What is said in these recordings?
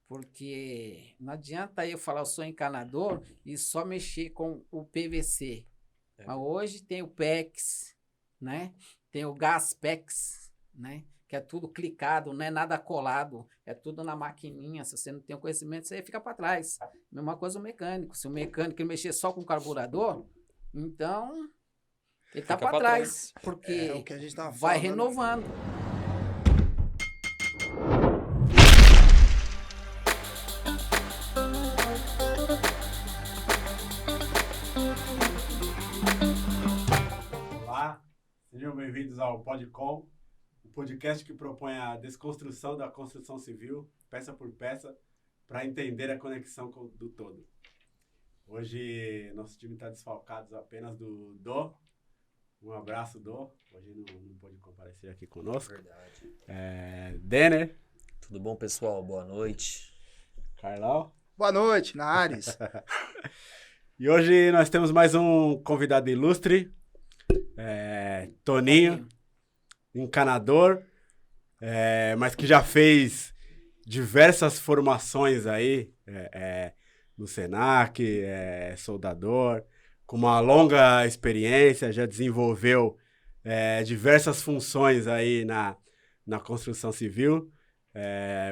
Porque não adianta eu falar eu sou encanador e só mexer com o PVC. Mas hoje tem o PEX, né? Tem o Gaspex, né? Que é tudo clicado, não é nada colado, é tudo na maquininha. Se você não tem o conhecimento, você fica para trás. Mesma coisa o mecânico. Se o mecânico ele mexer só com o carburador, então ele tá para trás, porque o que a gente tava vai falando. renovando. Olá, sejam bem-vindos ao Podcom, o podcast que propõe a desconstrução da construção civil, peça por peça, para entender a conexão do todo. Hoje, nosso time está desfalcado apenas do Dô. Um abraço, Dô. Hoje não pôde comparecer aqui conosco. Verdade. Denner. Tudo bom, pessoal? Boa noite. Carlão. Boa noite, Nares. E hoje nós temos mais um convidado ilustre, Toninho, encanador, mas que já fez diversas formações aí no Senac, soldador, com uma longa experiência, já desenvolveu diversas funções aí na construção civil.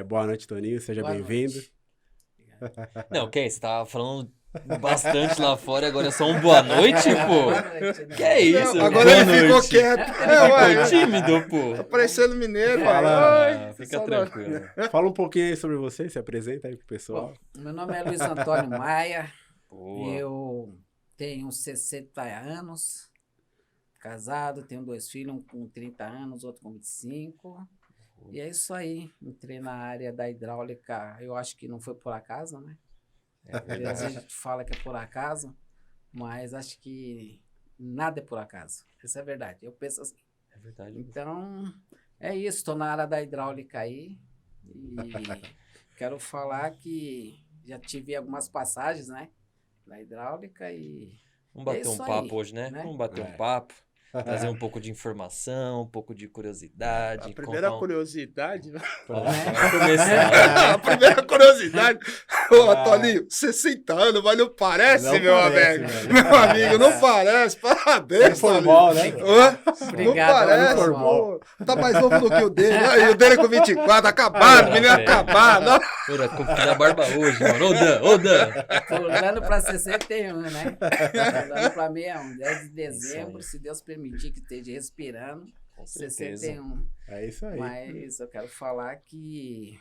Boa noite, Toninho, seja bem-vindo. Não, que é isso? Você tava falando bastante lá fora e agora é só um boa noite, pô? Boa noite, né? Que é isso? Não, agora Boa ele ficou noite. quieto. Ficou tímido, pô. Tá parecendo mineiro, Ah, fica saudade. tranquilo. Fala um pouquinho aí sobre você, se apresenta aí pro pessoal. Bom, meu nome é Luiz Antônio Maia, Boa. eu tenho 60 anos, casado, tenho 2 filhos, um com 30 anos, outro com 25. E é isso aí, entrei na área da hidráulica, eu acho que não foi por acaso, né? Às vezes a gente fala que é por acaso, mas acho que nada é por acaso, essa é a verdade, eu penso assim. É verdade. Então, é isso, estou na área da hidráulica aí e quero falar que já tive algumas passagens, né, na hidráulica e Vamos bater é um isso papo aí, hoje, né? né? Vamos bater um papo, trazer um pouco de informação, um pouco de curiosidade. A primeira contar curiosidade, né? Vamos começar. A primeira curiosidade. Ô, Toninho, 60 anos, mas não parece, Não meu parece, amigo. velho. Meu amigo, não parece. Parabéns, Formal, Toninho. né? Hã? Obrigado, não parece, formal. pô. Tá mais novo do que o dele. Aí, o dele é com 24, acabado, menino acabado. Pura, fiz a barba hoje, mano. Ô, Dan. Pulando para 61, né? Pulando para 61, 10 de dezembro, se Deus permitir que esteja respirando, Com certeza. 61. É isso aí. Mas eu quero falar que,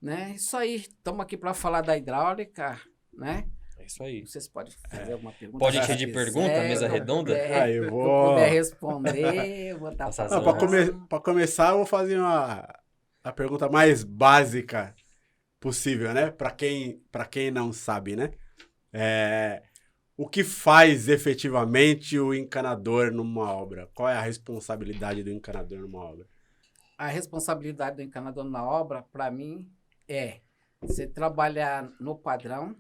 né, isso aí, estamos aqui para falar da hidráulica, né? É isso aí. Vocês podem fazer alguma pergunta? Pode se encher de quiser, pergunta, mesa eu redonda? puder- Aí, eu eu vou- puder responder, eu vou estar Passa as passando. Para começar, eu vou fazer a pergunta mais básica possível, né? Para quem não sabe, né? O que faz efetivamente o encanador numa obra? Qual é a responsabilidade do encanador numa obra? A responsabilidade do encanador na obra, para mim, é você trabalhar no padrão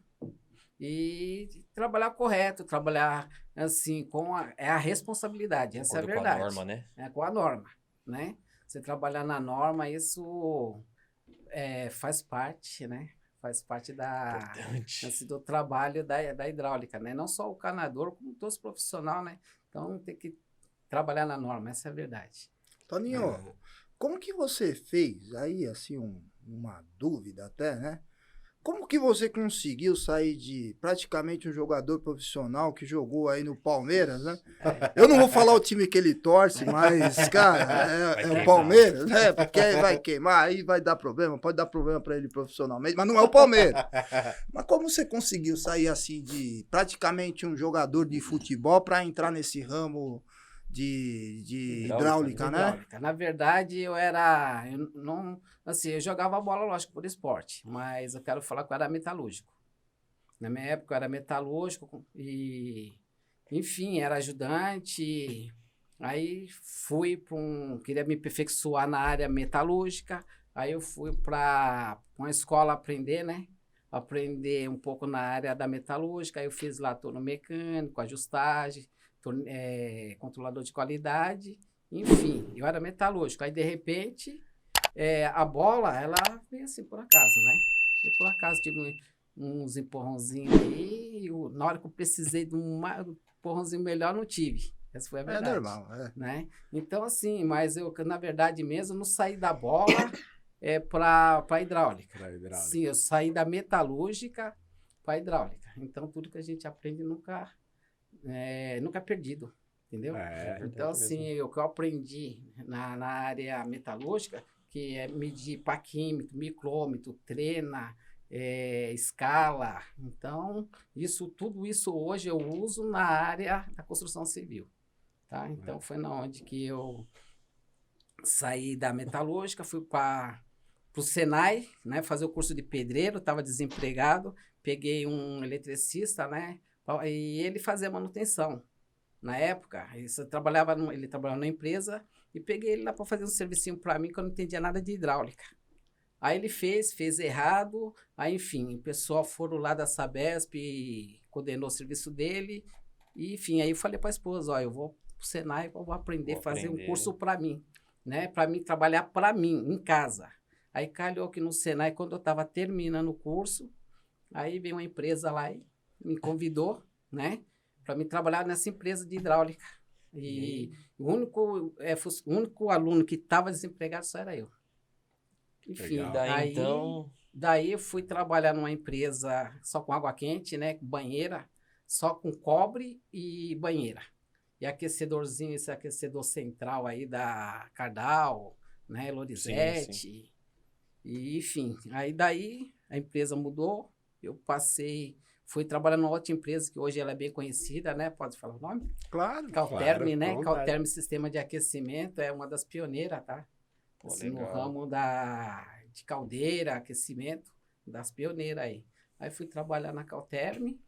e trabalhar correto, trabalhar assim, é a responsabilidade, essa é a Acordo com verdade. norma, né? É com a norma, né? Você trabalhar na norma, isso faz parte, né? Faz parte Importante. assim, do trabalho da hidráulica, né? Não só o encanador, como todos os profissionais, né? Então, tem que trabalhar na norma, essa é a verdade. Toninho, como que você fez aí, assim, uma dúvida até, né? Como que você conseguiu sair de praticamente um jogador profissional que jogou aí no Palmeiras, né? Eu não vou falar o time que ele torce, mas, cara, é o Palmeiras, né? Porque aí vai queimar, aí vai dar problema, pode dar problema pra ele profissionalmente, mas não é o Palmeiras. Mas como você conseguiu sair assim de praticamente um jogador de futebol pra entrar nesse ramo de hidráulica, né? Hidráulica. Na verdade, eu não, assim, eu jogava bola, lógico, por esporte, mas eu quero falar que eu era metalúrgico. Na minha época, eu era metalúrgico e, enfim, era ajudante. Aí fui queria me aperfeiçoar na área metalúrgica, aí eu fui para uma escola aprender, né? Aprender um pouco na área da metalúrgica, aí eu fiz lá turno mecânico, ajustagem, controlador de qualidade, enfim, eu era metalúrgico. Aí, de repente, a bola, ela veio assim por acaso, né? E por acaso tive uns empurrãozinhos aí, e na hora que eu precisei de um empurrãozinho melhor, não tive. Essa foi a É verdade. normal, é. Né? Então, assim, mas eu, na verdade mesmo, não saí da bola para hidráulica. Pra hidráulica. Sim, eu saí da metalúrgica para hidráulica. Então, tudo que a gente aprende nunca é perdido, entendeu? É, Então, assim, o que eu aprendi na área metalúrgica, que é medir paquímetro, micrômetro, trena, escala. Então, tudo isso hoje eu uso na área da construção civil. Tá? Então, foi na onde que eu saí da metalúrgica, fui para o Senai, né, fazer o curso de pedreiro, estava desempregado, peguei um eletricista, né, e ele fazia manutenção. Na época, ele trabalhava na empresa e peguei ele lá para fazer um servicinho para mim que eu não entendia nada de hidráulica. Aí ele fez errado, aí enfim, o pessoal foram lá da Sabesp e coordenou o serviço dele, e enfim, aí eu falei para a esposa, ó, eu vou pro Senai, eu vou aprender a fazer um curso para mim, né, para mim trabalhar para mim, em casa. Aí calhou que no Senai, quando eu estava terminando o curso, aí veio uma empresa lá e me convidou, né, para mim trabalhar nessa empresa de hidráulica. E o único aluno que estava desempregado só era eu. Enfim, Legal. daí eu fui trabalhar numa empresa só com água quente, né, banheira, só com cobre e banheira. E aquecedorzinho, esse aquecedor central aí da Cardal, né, Lorizete. Sim. E, enfim, aí daí a empresa mudou, eu fui trabalhar numa outra empresa que hoje ela é bem conhecida, né? Pode falar o nome? Claro. Calterme, né? vontade. Calterme Sistema de Aquecimento é uma das pioneiras, tá? Pô, Assim, no legal. ramo de caldeira, aquecimento, das pioneiras aí. Aí fui trabalhar na Calterme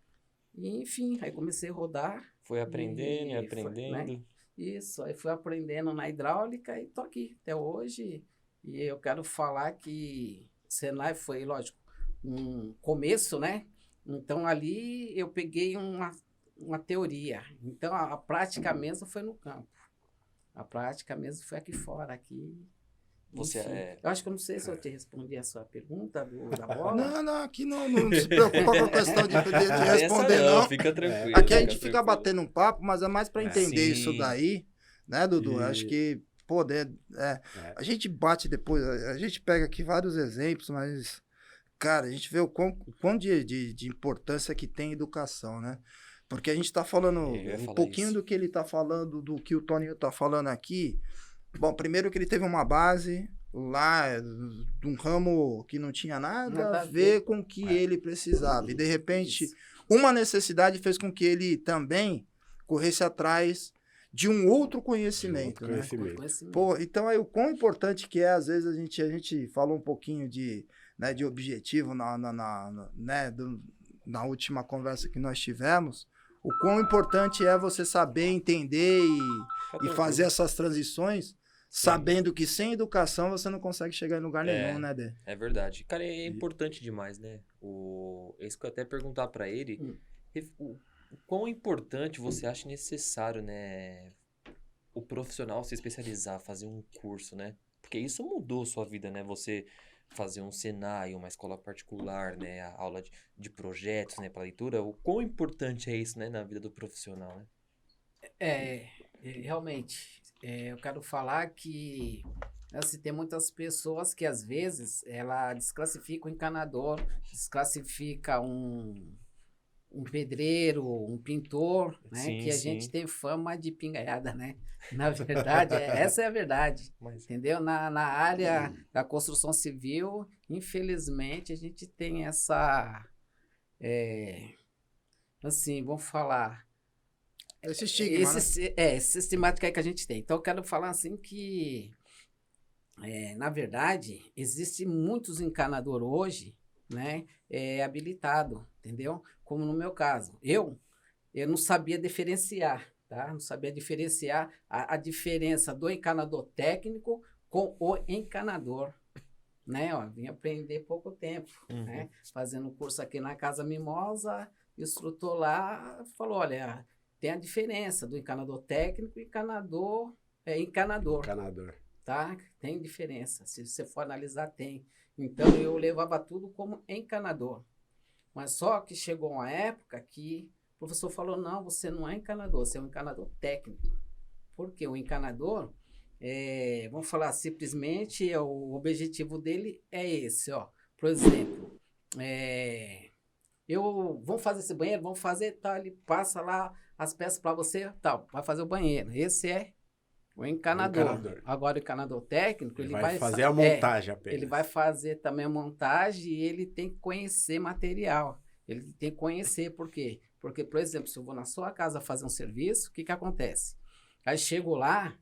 e, enfim, aí comecei a rodar. Foi aprendendo e E aprendendo. né? Isso, aí fui aprendendo na hidráulica e tô aqui até hoje. E eu quero falar que o Senai foi, lógico, um começo, né? Então ali eu peguei uma teoria. Então a prática mesmo foi no campo. A prática mesmo foi aqui fora, aqui. Você Enfim. é- Eu acho que eu não sei se eu te respondi a sua pergunta da bola. Não, aqui não se preocupa com a questão de Essa responder, não. Fica tranquilo. Aqui a fica gente fica tranquilo. batendo um papo, mas é mais para entender Sim. isso daí, né, Dudu? E- Acho que poder. A gente bate depois, a gente pega aqui vários exemplos, mas, cara, a gente vê o quão de importância que tem educação, né? Porque a gente tá falando Eu ia um falar pouquinho isso. do que ele tá falando, do que o Toninho tá falando aqui. Bom, primeiro que ele teve uma base lá de um ramo que não tinha nada a ver com o que ele precisava. E de repente, Isso. uma necessidade fez com que ele também corresse atrás de um outro conhecimento, né? Conhecimento. Pô, então aí o quão importante que é, às vezes a gente falou um pouquinho de objetivo na última conversa que nós tivemos, o quão importante é você saber entender Fica e fazer tranquilo. essas transições, sabendo que sem educação você não consegue chegar em lugar nenhum, né, Dê? É verdade. Cara, é importante demais, né? É isso que eu ia até perguntar pra ele. O quão importante você acha necessário, né? O profissional se especializar, fazer um curso, né? Porque isso mudou sua vida, né? Você fazer um Senai, uma escola particular, né? A aula de projetos, né? Para leitura. O quão importante é isso, né? Na vida do profissional, né? Realmente, eu quero falar que assim, tem muitas pessoas que às vezes ela desclassifica o encanador, desclassifica um pedreiro, um pintor, né? Sim, Que a sim. gente tem fama de pingaiada, né? Na verdade, essa é a verdade, Mas entendeu? Na área da construção civil, infelizmente, a gente tem essa, assim, vamos falar, Esse estigma, né? essa sistemática aí que a gente tem. Então, eu quero falar assim que, na verdade, existe muitos encanadores hoje, né, habilitado, entendeu? Como no meu caso. Eu não sabia diferenciar, tá? Não sabia diferenciar a diferença do encanador técnico com o encanador, né? Ó, vim aprender há pouco tempo, né? Fazendo curso aqui na Casa Mimosa, o instrutor lá falou, olha, tem a diferença do encanador técnico e encanador, Encanador. tá? Tem diferença. Se você for analisar, tem. Então, eu levava tudo como encanador. Mas só que chegou uma época que o professor falou, não, você não é encanador, você é um encanador técnico. Por quê? O encanador, vamos falar simplesmente, o objetivo dele é esse, ó. Por exemplo, vamos fazer esse banheiro, vamos fazer, tal, ele passa lá as peças para você, tal, vai fazer o banheiro. Esse é o encanador. Agora, o encanador técnico, ele vai fazer a montagem apenas. Ele vai fazer também a montagem e ele tem que conhecer material. Ele tem que conhecer, por quê? Porque, por exemplo, se eu vou na sua casa fazer um serviço, o que que acontece? Aí chego lá,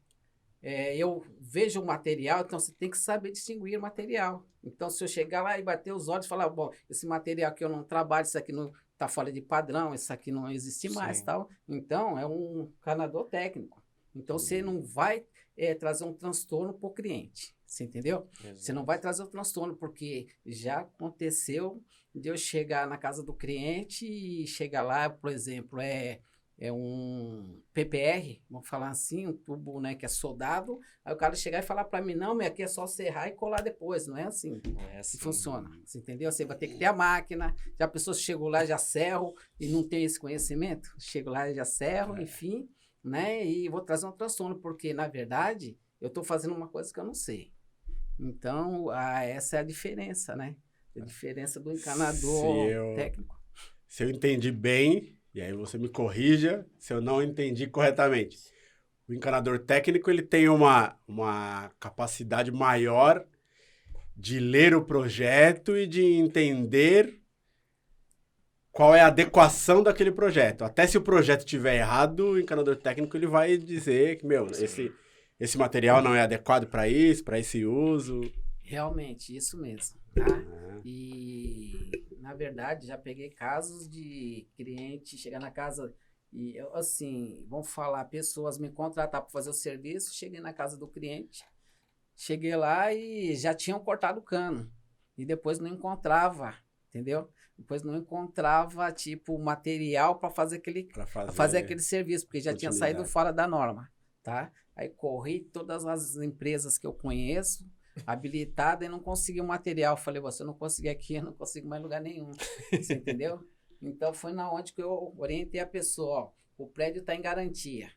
eu vejo o material, então você tem que saber distinguir o material. Então, se eu chegar lá e bater os olhos e falar, bom, esse material aqui eu não trabalho, isso aqui não está fora de padrão, isso aqui não existe mais, tal. Então, é um encanador técnico. Então, você não vai trazer um transtorno para o cliente, você entendeu? Exato. Você não vai trazer um transtorno, porque já aconteceu de eu chegar na casa do cliente e chegar lá, por exemplo, um PPR, vamos falar assim, um tubo, né, que é soldado, aí o cara chegar e falar para mim, não, aqui é só serrar e colar depois, não é assim, que funciona, você entendeu? Você vai ter que ter a máquina, já a pessoa chegou lá, já serro e não tem esse conhecimento, chego lá e já serro, enfim, né, e vou trazer um transtorno, porque, na verdade, eu estou fazendo uma coisa que eu não sei. Então, essa é a diferença, né? A diferença do encanador técnico. Se eu entendi bem, e aí você me corrija se eu não entendi corretamente. O encanador técnico, ele tem uma capacidade maior de ler o projeto e de entender qual é a adequação daquele projeto. Até se o projeto estiver errado, o encanador técnico ele vai dizer que, esse material não é adequado para isso, para esse uso. Realmente, isso mesmo. Tá? E, na verdade, já peguei casos de cliente chegar na casa e, assim, vamos falar, pessoas me contratar para fazer o serviço, cheguei na casa do cliente, cheguei lá e já tinham cortado o cano. E depois não encontrava, entendeu? Depois não encontrava, tipo, material para fazer aquele serviço, porque já tinha saído fora da norma, tá? Aí corri todas as empresas que eu conheço, habilitada, e não consegui o material. Falei, você não conseguir aqui, eu não consigo mais lugar nenhum. Você entendeu? Então, foi na onde que eu orientei a pessoa, ó, o prédio está em garantia.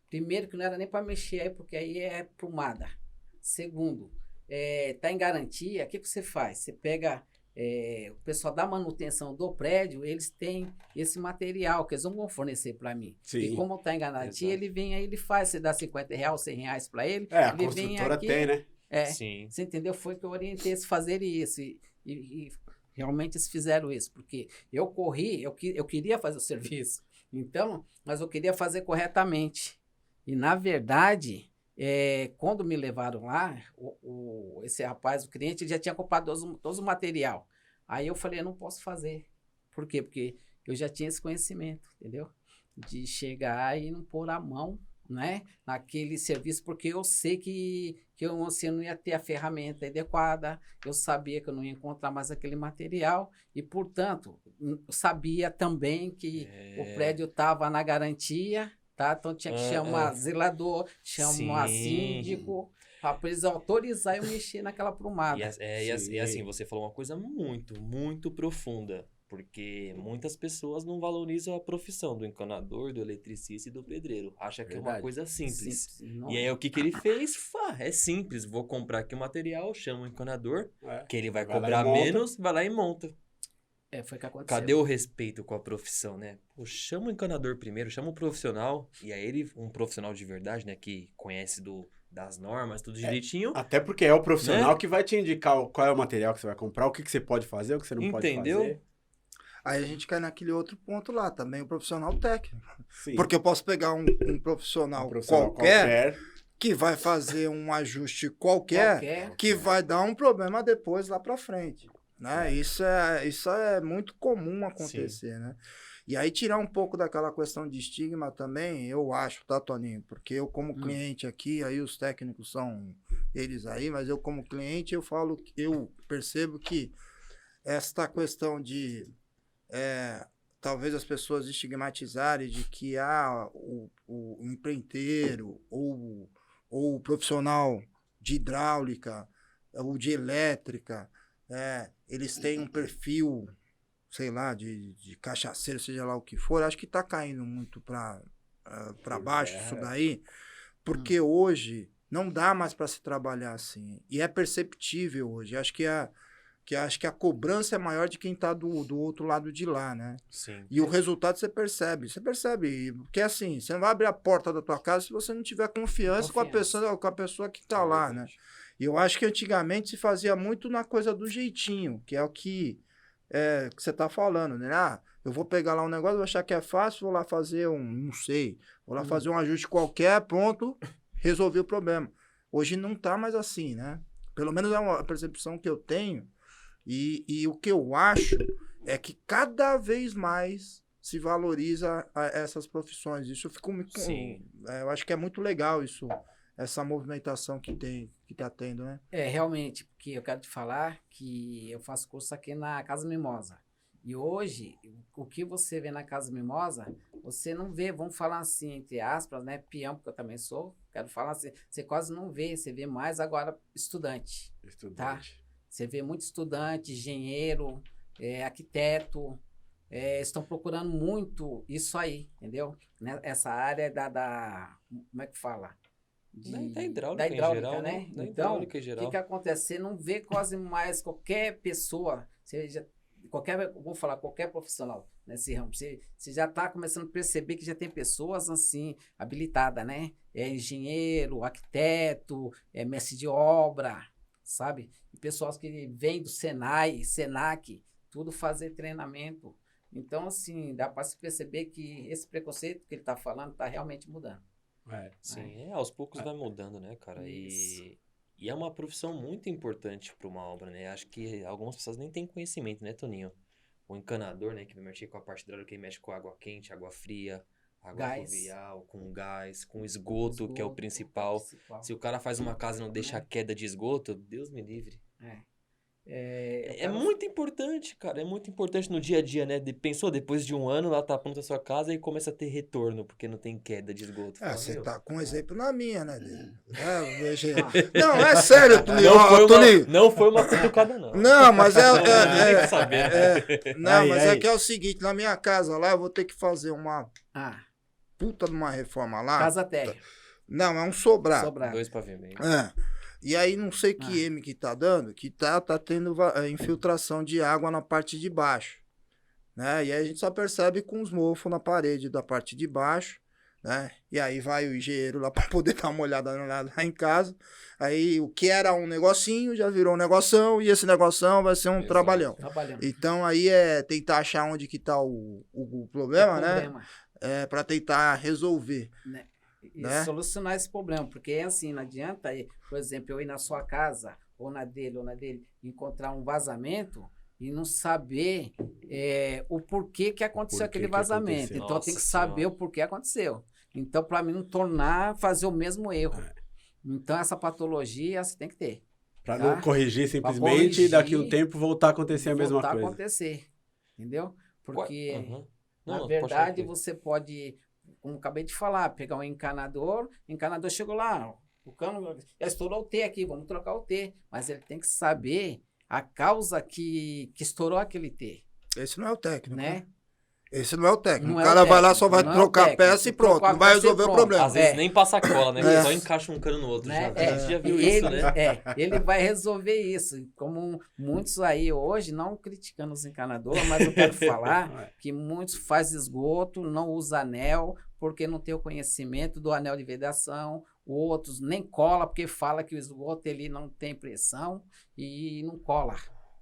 Primeiro, que não era nem para mexer aí, porque aí é plumada. Segundo, está em garantia, o que você faz? Você pega o pessoal da manutenção do prédio, eles têm esse material que eles vão fornecer para mim. Sim. E como está em garantia, exato, ele vem aí, ele faz, você dá R$50, R$100 para ele. A ele construtora vem aqui, tem, né? Sim. Você entendeu? Foi que eu orientei eles a fazer isso. E realmente eles fizeram isso, porque eu corri, eu queria fazer o serviço. Então, mas eu queria fazer corretamente. E, na verdade, quando me levaram lá, esse rapaz, o cliente, ele já tinha comprado todo o material. Aí eu falei, eu não posso fazer. Por quê? Porque eu já tinha esse conhecimento, entendeu? De chegar e não pôr a mão, né, naquele serviço, porque eu sei que eu não ia ter a ferramenta adequada, eu sabia que eu não ia encontrar mais aquele material e, portanto, eu sabia também que o prédio estava na garantia, tá? Então tinha que chamar zelador, chamar síndico, para eles autorizar eu mexer naquela plumada. E assim, você falou uma coisa muito, muito profunda. Porque muitas pessoas não valorizam a profissão do encanador, do eletricista e do pedreiro. Acha que é uma coisa simples. E aí, o que ele fez? É simples. Vou comprar aqui o material, chamo o encanador, que ele vai cobrar menos, vai lá e monta. Foi o que aconteceu. Cadê o respeito com a profissão, né? Pô, chama o encanador primeiro, chama o profissional. E aí, um profissional de verdade, né? Que conhece das normas, tudo direitinho. Até porque é o profissional, né, que vai te indicar qual é o material que você vai comprar, o que você pode fazer, o que você não pode fazer. Aí a gente cai naquele outro ponto lá, também o profissional técnico. Sim. Porque eu posso pegar um profissional qualquer que vai fazer um ajuste qualquer que vai dar um problema depois lá para frente. Né? Isso é muito comum acontecer, né? E aí tirar um pouco daquela questão de estigma também, eu acho, tá, Toninho? Porque eu como cliente aqui, aí os técnicos são eles aí, mas eu como cliente, eu percebo que esta questão de talvez as pessoas estigmatizarem de que o empreiteiro ou o profissional de hidráulica o de elétrica, eles têm um perfil, sei lá, de cachaceiro, seja lá o que for, acho que tá caindo muito para baixo isso daí, porque hoje não dá mais para se trabalhar assim. E é perceptível hoje. Acho que a cobrança é maior de quem tá do outro lado de lá, né? Sim. E o resultado você percebe. Você percebe. Porque assim, você não vai abrir a porta da tua casa se você não tiver confiança. Com a pessoa que tá lá, né? E eu acho que antigamente se fazia muito na coisa do jeitinho, que é o que você tá falando, né? Ah, eu vou pegar lá um negócio, vou achar que é fácil, vou lá fazer não sei, vou lá fazer um ajuste qualquer, pronto, resolvi o problema. Hoje não tá mais assim, né? Pelo menos é uma percepção que eu tenho. E o que eu acho é que cada vez mais se valoriza essas profissões. Isso eu fico muito... Sim. Eu acho que é muito legal isso, essa movimentação que tá tendo, né? Realmente, porque eu quero te falar que eu faço curso aqui na Casa Mimosa. E hoje, o que você vê na Casa Mimosa, você não vê, vamos falar assim, entre aspas, né? Peão, porque eu também sou, quero falar assim, você quase não vê, você vê mais agora estudante. Tá? Você vê muito estudante, engenheiro, arquiteto, estão procurando muito isso aí, entendeu? Essa área como é que fala? Da hidráulica em geral, né? Da Então, hidráulica em o geral. que acontece? Você não vê quase mais qualquer pessoa, seja vou falar qualquer profissional nesse ramo, você já está começando a perceber que já tem pessoas assim, habilitadas, né? Engenheiro, arquiteto, mestre de obra, sabe? E pessoas que vêm do Senai, Senac, tudo fazer treinamento. Então, assim, dá para se perceber que esse preconceito que ele está falando está realmente mudando. Sim, aos poucos vai mudando, né, cara? E é uma profissão muito importante para uma obra, né? Acho que algumas pessoas nem têm conhecimento, né, Toninho? O encanador, né, que vai mexer com a parte hidráulica, que mexe com água quente, água fria, água fluvial, com gás, com esgoto, que é o principal. Se o cara faz uma casa e não deixa a queda de esgoto, Deus me livre. É muito importante, cara. É muito importante no dia a dia, né? Pensou, depois de um ano, lá tá pronta a sua casa e começa a ter retorno, porque não tem queda de esgoto. Você tá com um exemplo na minha, né? Não, é sério, Toninho. Não foi uma cutucada, não. Não, mas que é o seguinte, na minha casa lá, eu vou ter que fazer uma puta de uma reforma lá. Casa térrea. Não, é um sobrado. 2 pavimentos. E aí não sei que M que tá dando, que tá tendo infiltração de água na parte de baixo, né? E aí a gente só percebe com os mofos na parede da parte de baixo, né? E aí vai o engenheiro lá para poder dar uma olhada lá em casa. Aí o que era um negocinho já virou um negoção, e esse negoção vai ser um trabalhão. Então aí é tentar achar onde que tá o problema, né? Para tentar resolver. E solucionar esse problema, porque assim, não adianta, por exemplo, eu ir na sua casa, ou na dele, encontrar um vazamento e não saber o porquê que aconteceu aquele vazamento. Então, tem que saber o porquê aconteceu. Então, para mim não fazer o mesmo erro. Então, essa patologia você tem que ter. Para não corrigir simplesmente e daqui a um tempo voltar a acontecer a mesma coisa. Voltar a acontecer, entendeu? Porque, na verdade, você pode... Como acabei de falar, pegar um encanador chegou lá, o cano já estourou o T aqui, vamos trocar o T. Mas ele tem que saber a causa que estourou aquele T. Esse não é o técnico, né? Esse não é o técnico. O cara vai lá, só vai trocar a peça e pronto, não vai resolver o problema. Às vezes nem passa cola, né? Só encaixa um cano no outro. Você já viu isso, né? Ele vai resolver isso. Como muitos aí hoje, não criticando os encanadores, mas eu quero falar que muitos fazem esgoto, não usam anel, porque não tem o conhecimento do anel de vedação. Outros nem cola, porque fala que o esgoto ele não tem pressão e não cola.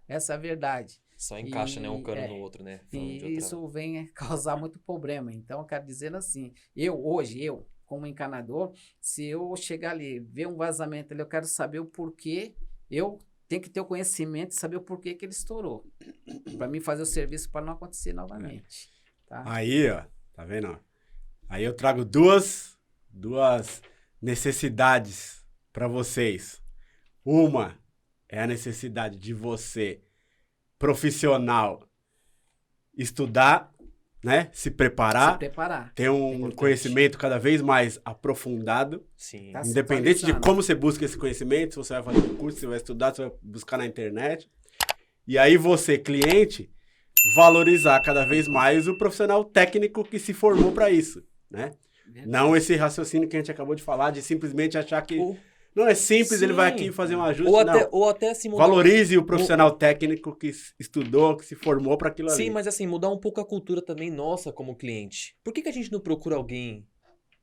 Essa é a verdade. Só encaixa, né, um cano no outro, né? E isso vem causar muito problema. Então, eu quero dizer assim, eu, como encanador, se eu chegar ali, ver um vazamento ali, eu quero saber o porquê, eu tenho que ter o conhecimento e saber o porquê que ele estourou. Para mim fazer o serviço para não acontecer novamente. Tá? Aí, ó, tá vendo? Aí eu trago duas necessidades para vocês. Uma é a necessidade de você, profissional, estudar né? Se preparar. Se preparar. Ter um Importante. conhecimento cada vez mais aprofundado. Sim. Tá. Se Independente de atualizando. como você busca esse conhecimento, se você vai fazer um curso, se você vai estudar, se você vai buscar na internet. E aí você, cliente, valorizar cada vez mais o profissional técnico que se formou para isso, né? Verdade. Não esse raciocínio que a gente acabou de falar, de simplesmente achar que Ou, não é simples, ele vai Sim. aqui fazer um ajuste. ou até assim mudar. Valorize o profissional técnico que estudou, que se formou para aquilo ali. Sim, mas assim, mudar um pouco a cultura também nossa como cliente. Por que a gente não procura alguém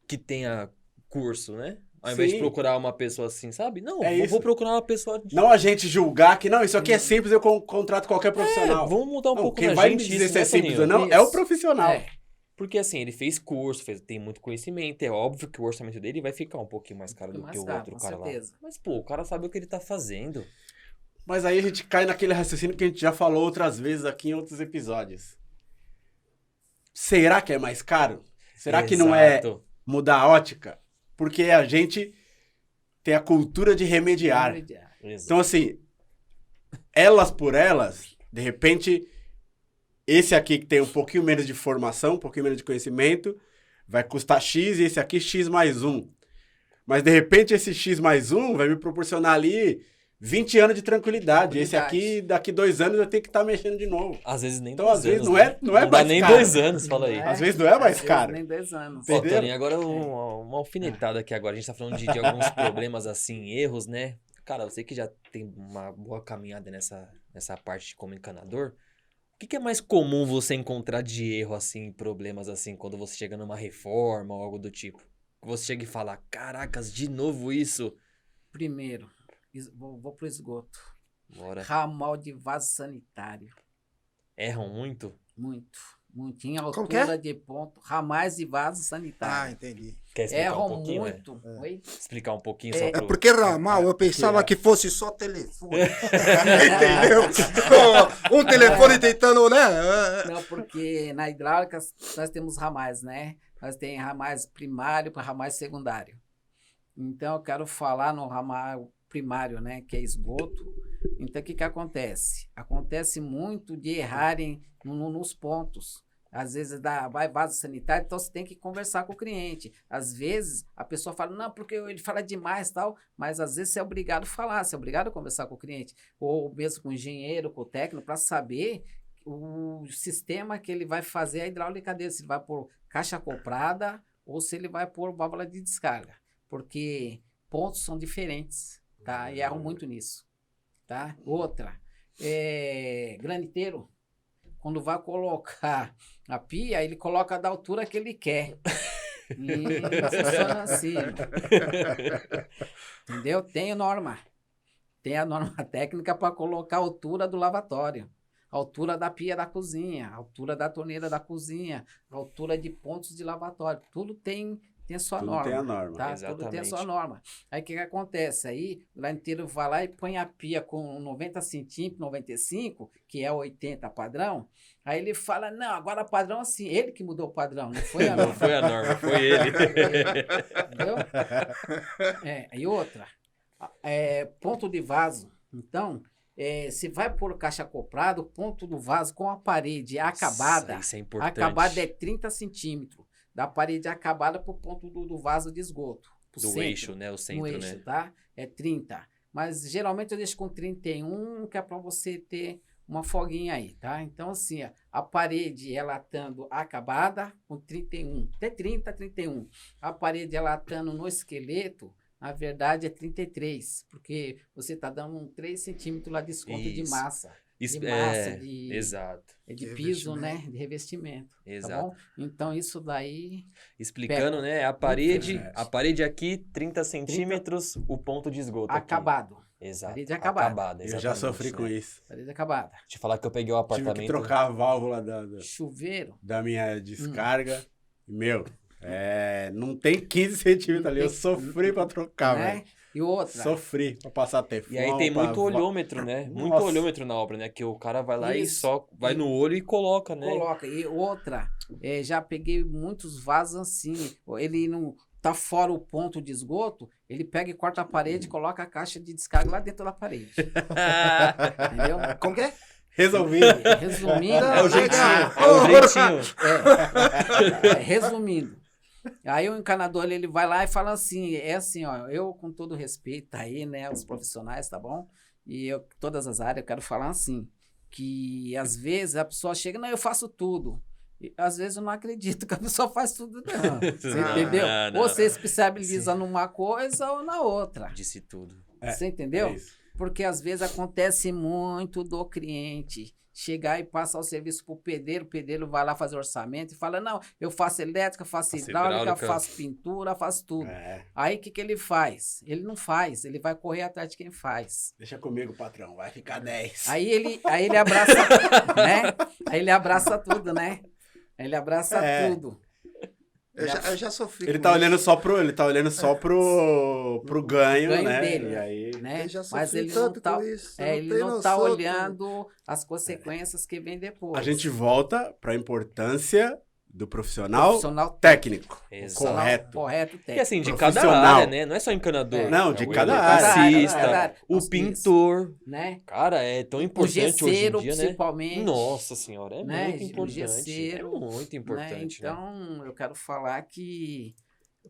que tenha curso, né? Ao invés de Sim. procurar uma pessoa assim, sabe? Não, É isso. vou procurar uma pessoa... Não a gente julgar que, não, isso aqui é simples, eu contrato qualquer profissional. Vamos mudar um Não, pouco quem na vai gente me dizer isso, se é né, simples Toninho? ou não é o Isso. profissional. É. Porque assim, ele fez curso, tem muito conhecimento, é óbvio que o orçamento dele vai ficar um pouquinho mais caro do Mais que o caro, outro com cara certeza. lá. Mas, pô, o cara sabe o que ele tá fazendo. Mas aí a gente cai naquele raciocínio que a gente já falou outras vezes aqui em outros episódios. Será que é mais caro? Será que não é Exato. mudar a ótica? Porque a gente tem a cultura de remediar. Exato. Então, assim, elas por elas, de repente, esse aqui que tem um pouquinho menos de formação, um pouquinho menos de conhecimento, vai custar X e esse aqui X mais 1. Mas, de repente, esse X mais 1 vai me proporcionar ali 20 anos de tranquilidade. Esse aqui, daqui 2 anos, eu tenho que estar mexendo de novo. Às vezes nem Então, 2 às vezes, anos, não né? é dá mais nem caro. 2 anos, fala aí. Às vezes não é mais Às caro. vezes nem 2 anos. Ó, Entendeu? Toninho, agora uma alfinetada aqui agora. A gente tá falando de alguns problemas, assim, erros, né? Cara, você que já tem uma boa caminhada nessa parte de como encanador, o que é mais comum você encontrar de erro, assim, problemas, assim, quando você chega numa reforma ou algo do tipo? Você chega e fala, caracas, de novo isso? Primeiro, vou pro esgoto. Bora. Ramal de vaso sanitário. Erram muito? Muito. Muito. Em Como que é? altura de ponto. Ramais de vaso Ah, sanitário. entendi. Quer explicar um Erram pouquinho, muito. Oi? Explicar um pouquinho É, só É pro... porque ramal, eu pensava que fosse só telefone. Entendeu? Um telefone tentando, né? Não, porque na hidráulica nós temos ramais, né? Nós temos ramais primário para ramais secundário. Então, eu quero falar no ramal primário, né? Que é esgoto. Então, o que acontece? Acontece muito de errarem nos pontos. Às vezes vai vaso sanitário, então você tem que conversar com o cliente. Às vezes a pessoa fala, não, porque ele fala demais tal, mas às vezes você é obrigado a falar, você é obrigado a conversar com o cliente, ou mesmo com o engenheiro, com o técnico, para saber o sistema que ele vai fazer a hidráulica dele, se ele vai pôr caixa acoplada ou se ele vai pôr válvula de descarga, porque pontos são diferentes, tá? E erram muito nisso, tá? Outra, graniteiro. Quando vai colocar a pia, ele coloca da altura que ele quer. E funciona assim. Entendeu? Tem norma. Tem a norma técnica para colocar a altura do lavatório, a altura da pia da cozinha, a altura da torneira da cozinha, a altura de pontos de lavatório. Tudo tem a sua Tudo norma. tem a norma. Tá? Tudo tem a Exatamente. sua norma. Aí o que acontece? Aí o graniteiro vai lá e põe a pia com 90 centímetros, 95, que é 80 padrão. Aí ele fala, não, agora padrão assim. Ele que mudou o padrão, não foi a Não norma. foi a norma, foi ele. Entendeu? E outra, ponto de vaso. Então, se vai pôr caixa acoplada, o ponto do vaso com a parede acabada, Isso é importante. acabada é 30 centímetros. Da parede acabada para o ponto do vaso de esgoto. pro Do centro, eixo, né? O centro, no eixo, né? tá? É 30. Mas geralmente eu deixo com 31, que é para você ter uma folguinha aí, tá? Então, assim, ó, a parede ela estando acabada com 31, até 30, 31. A parede ela estando no esqueleto, na verdade é 33, porque você está dando 3 centímetros lá de desconto de Isso. massa. Isso- De massa, é, de- Exato, É de De piso, revestimento. né? De revestimento. Tá exato. bom? Então, isso daí. Explicando, Pega. né? Diferente. A parede aqui, 30 centímetros, o ponto de esgoto aqui. Acabado. Exato. Parede acabada. Acabada, Eu já exatamente, sofri com né? isso. Parede acabada. Te falar que eu peguei o Tive apartamento... que trocar a válvula Chuveiro. da minha descarga. Meu, não tem 15 centímetros ali. Eu sofri pra trocar, Né? velho. E outra. Sofri pra passar tempo. E aí tem muito olhômetro, né? Muito Nossa. olhômetro na obra, né? Que o cara vai lá e Isso. só vai no olho e coloca, né? Coloca. E outra, já peguei muitos vasos assim. Ele não tá fora o ponto de esgoto, ele pega e corta a parede e coloca a caixa de descarga lá dentro da parede. Entendeu? Como que é? Resolvido. Resumindo... É o jeitinho, é o jeitinho. Resumindo. Aí o encanador, ele vai lá e fala assim, é assim, ó, eu com todo respeito aí, né, os profissionais, tá bom? E eu, todas as áreas, eu quero falar assim, que às vezes a pessoa chega, não, eu faço tudo. E, às vezes eu não acredito que a pessoa faz tudo, não. Você entendeu? Não. Ou você especializa numa coisa ou na outra. Disse tudo. Você entendeu? É isso. Porque às vezes acontece muito do cliente chegar e passar o serviço para o pedreiro vai lá fazer orçamento e fala, não, eu faço elétrica, faço hidráulica, faço pintura, faço tudo. Aí o que ele faz? Ele não faz, ele vai correr atrás de quem faz. Deixa comigo, patrão, vai ficar 10. Aí ele abraça, né? Aí ele abraça tudo, né? Aí ele abraça tudo. Eu já sofri Ele com tá isso. olhando só pro ganho, né? dele, E aí... né? Eu já sofri Mas ele tanto não tá, com isso. Você ele tem não tá noção, olhando as consequências que vem depois. A gente volta pra importância do profissional técnico. Exato. Correto, técnico. E assim, de cada Profissional. área, né? Não é só encanador. Não, É de o cada área. eletricista, Cada área. o Nossa, pintor. Né? Cara, é tão O importante hoje em gesseiro, dia, né? principalmente. Nossa senhora, é né? muito O importante. gesseiro, É muito importante, né? né? Então, eu quero falar que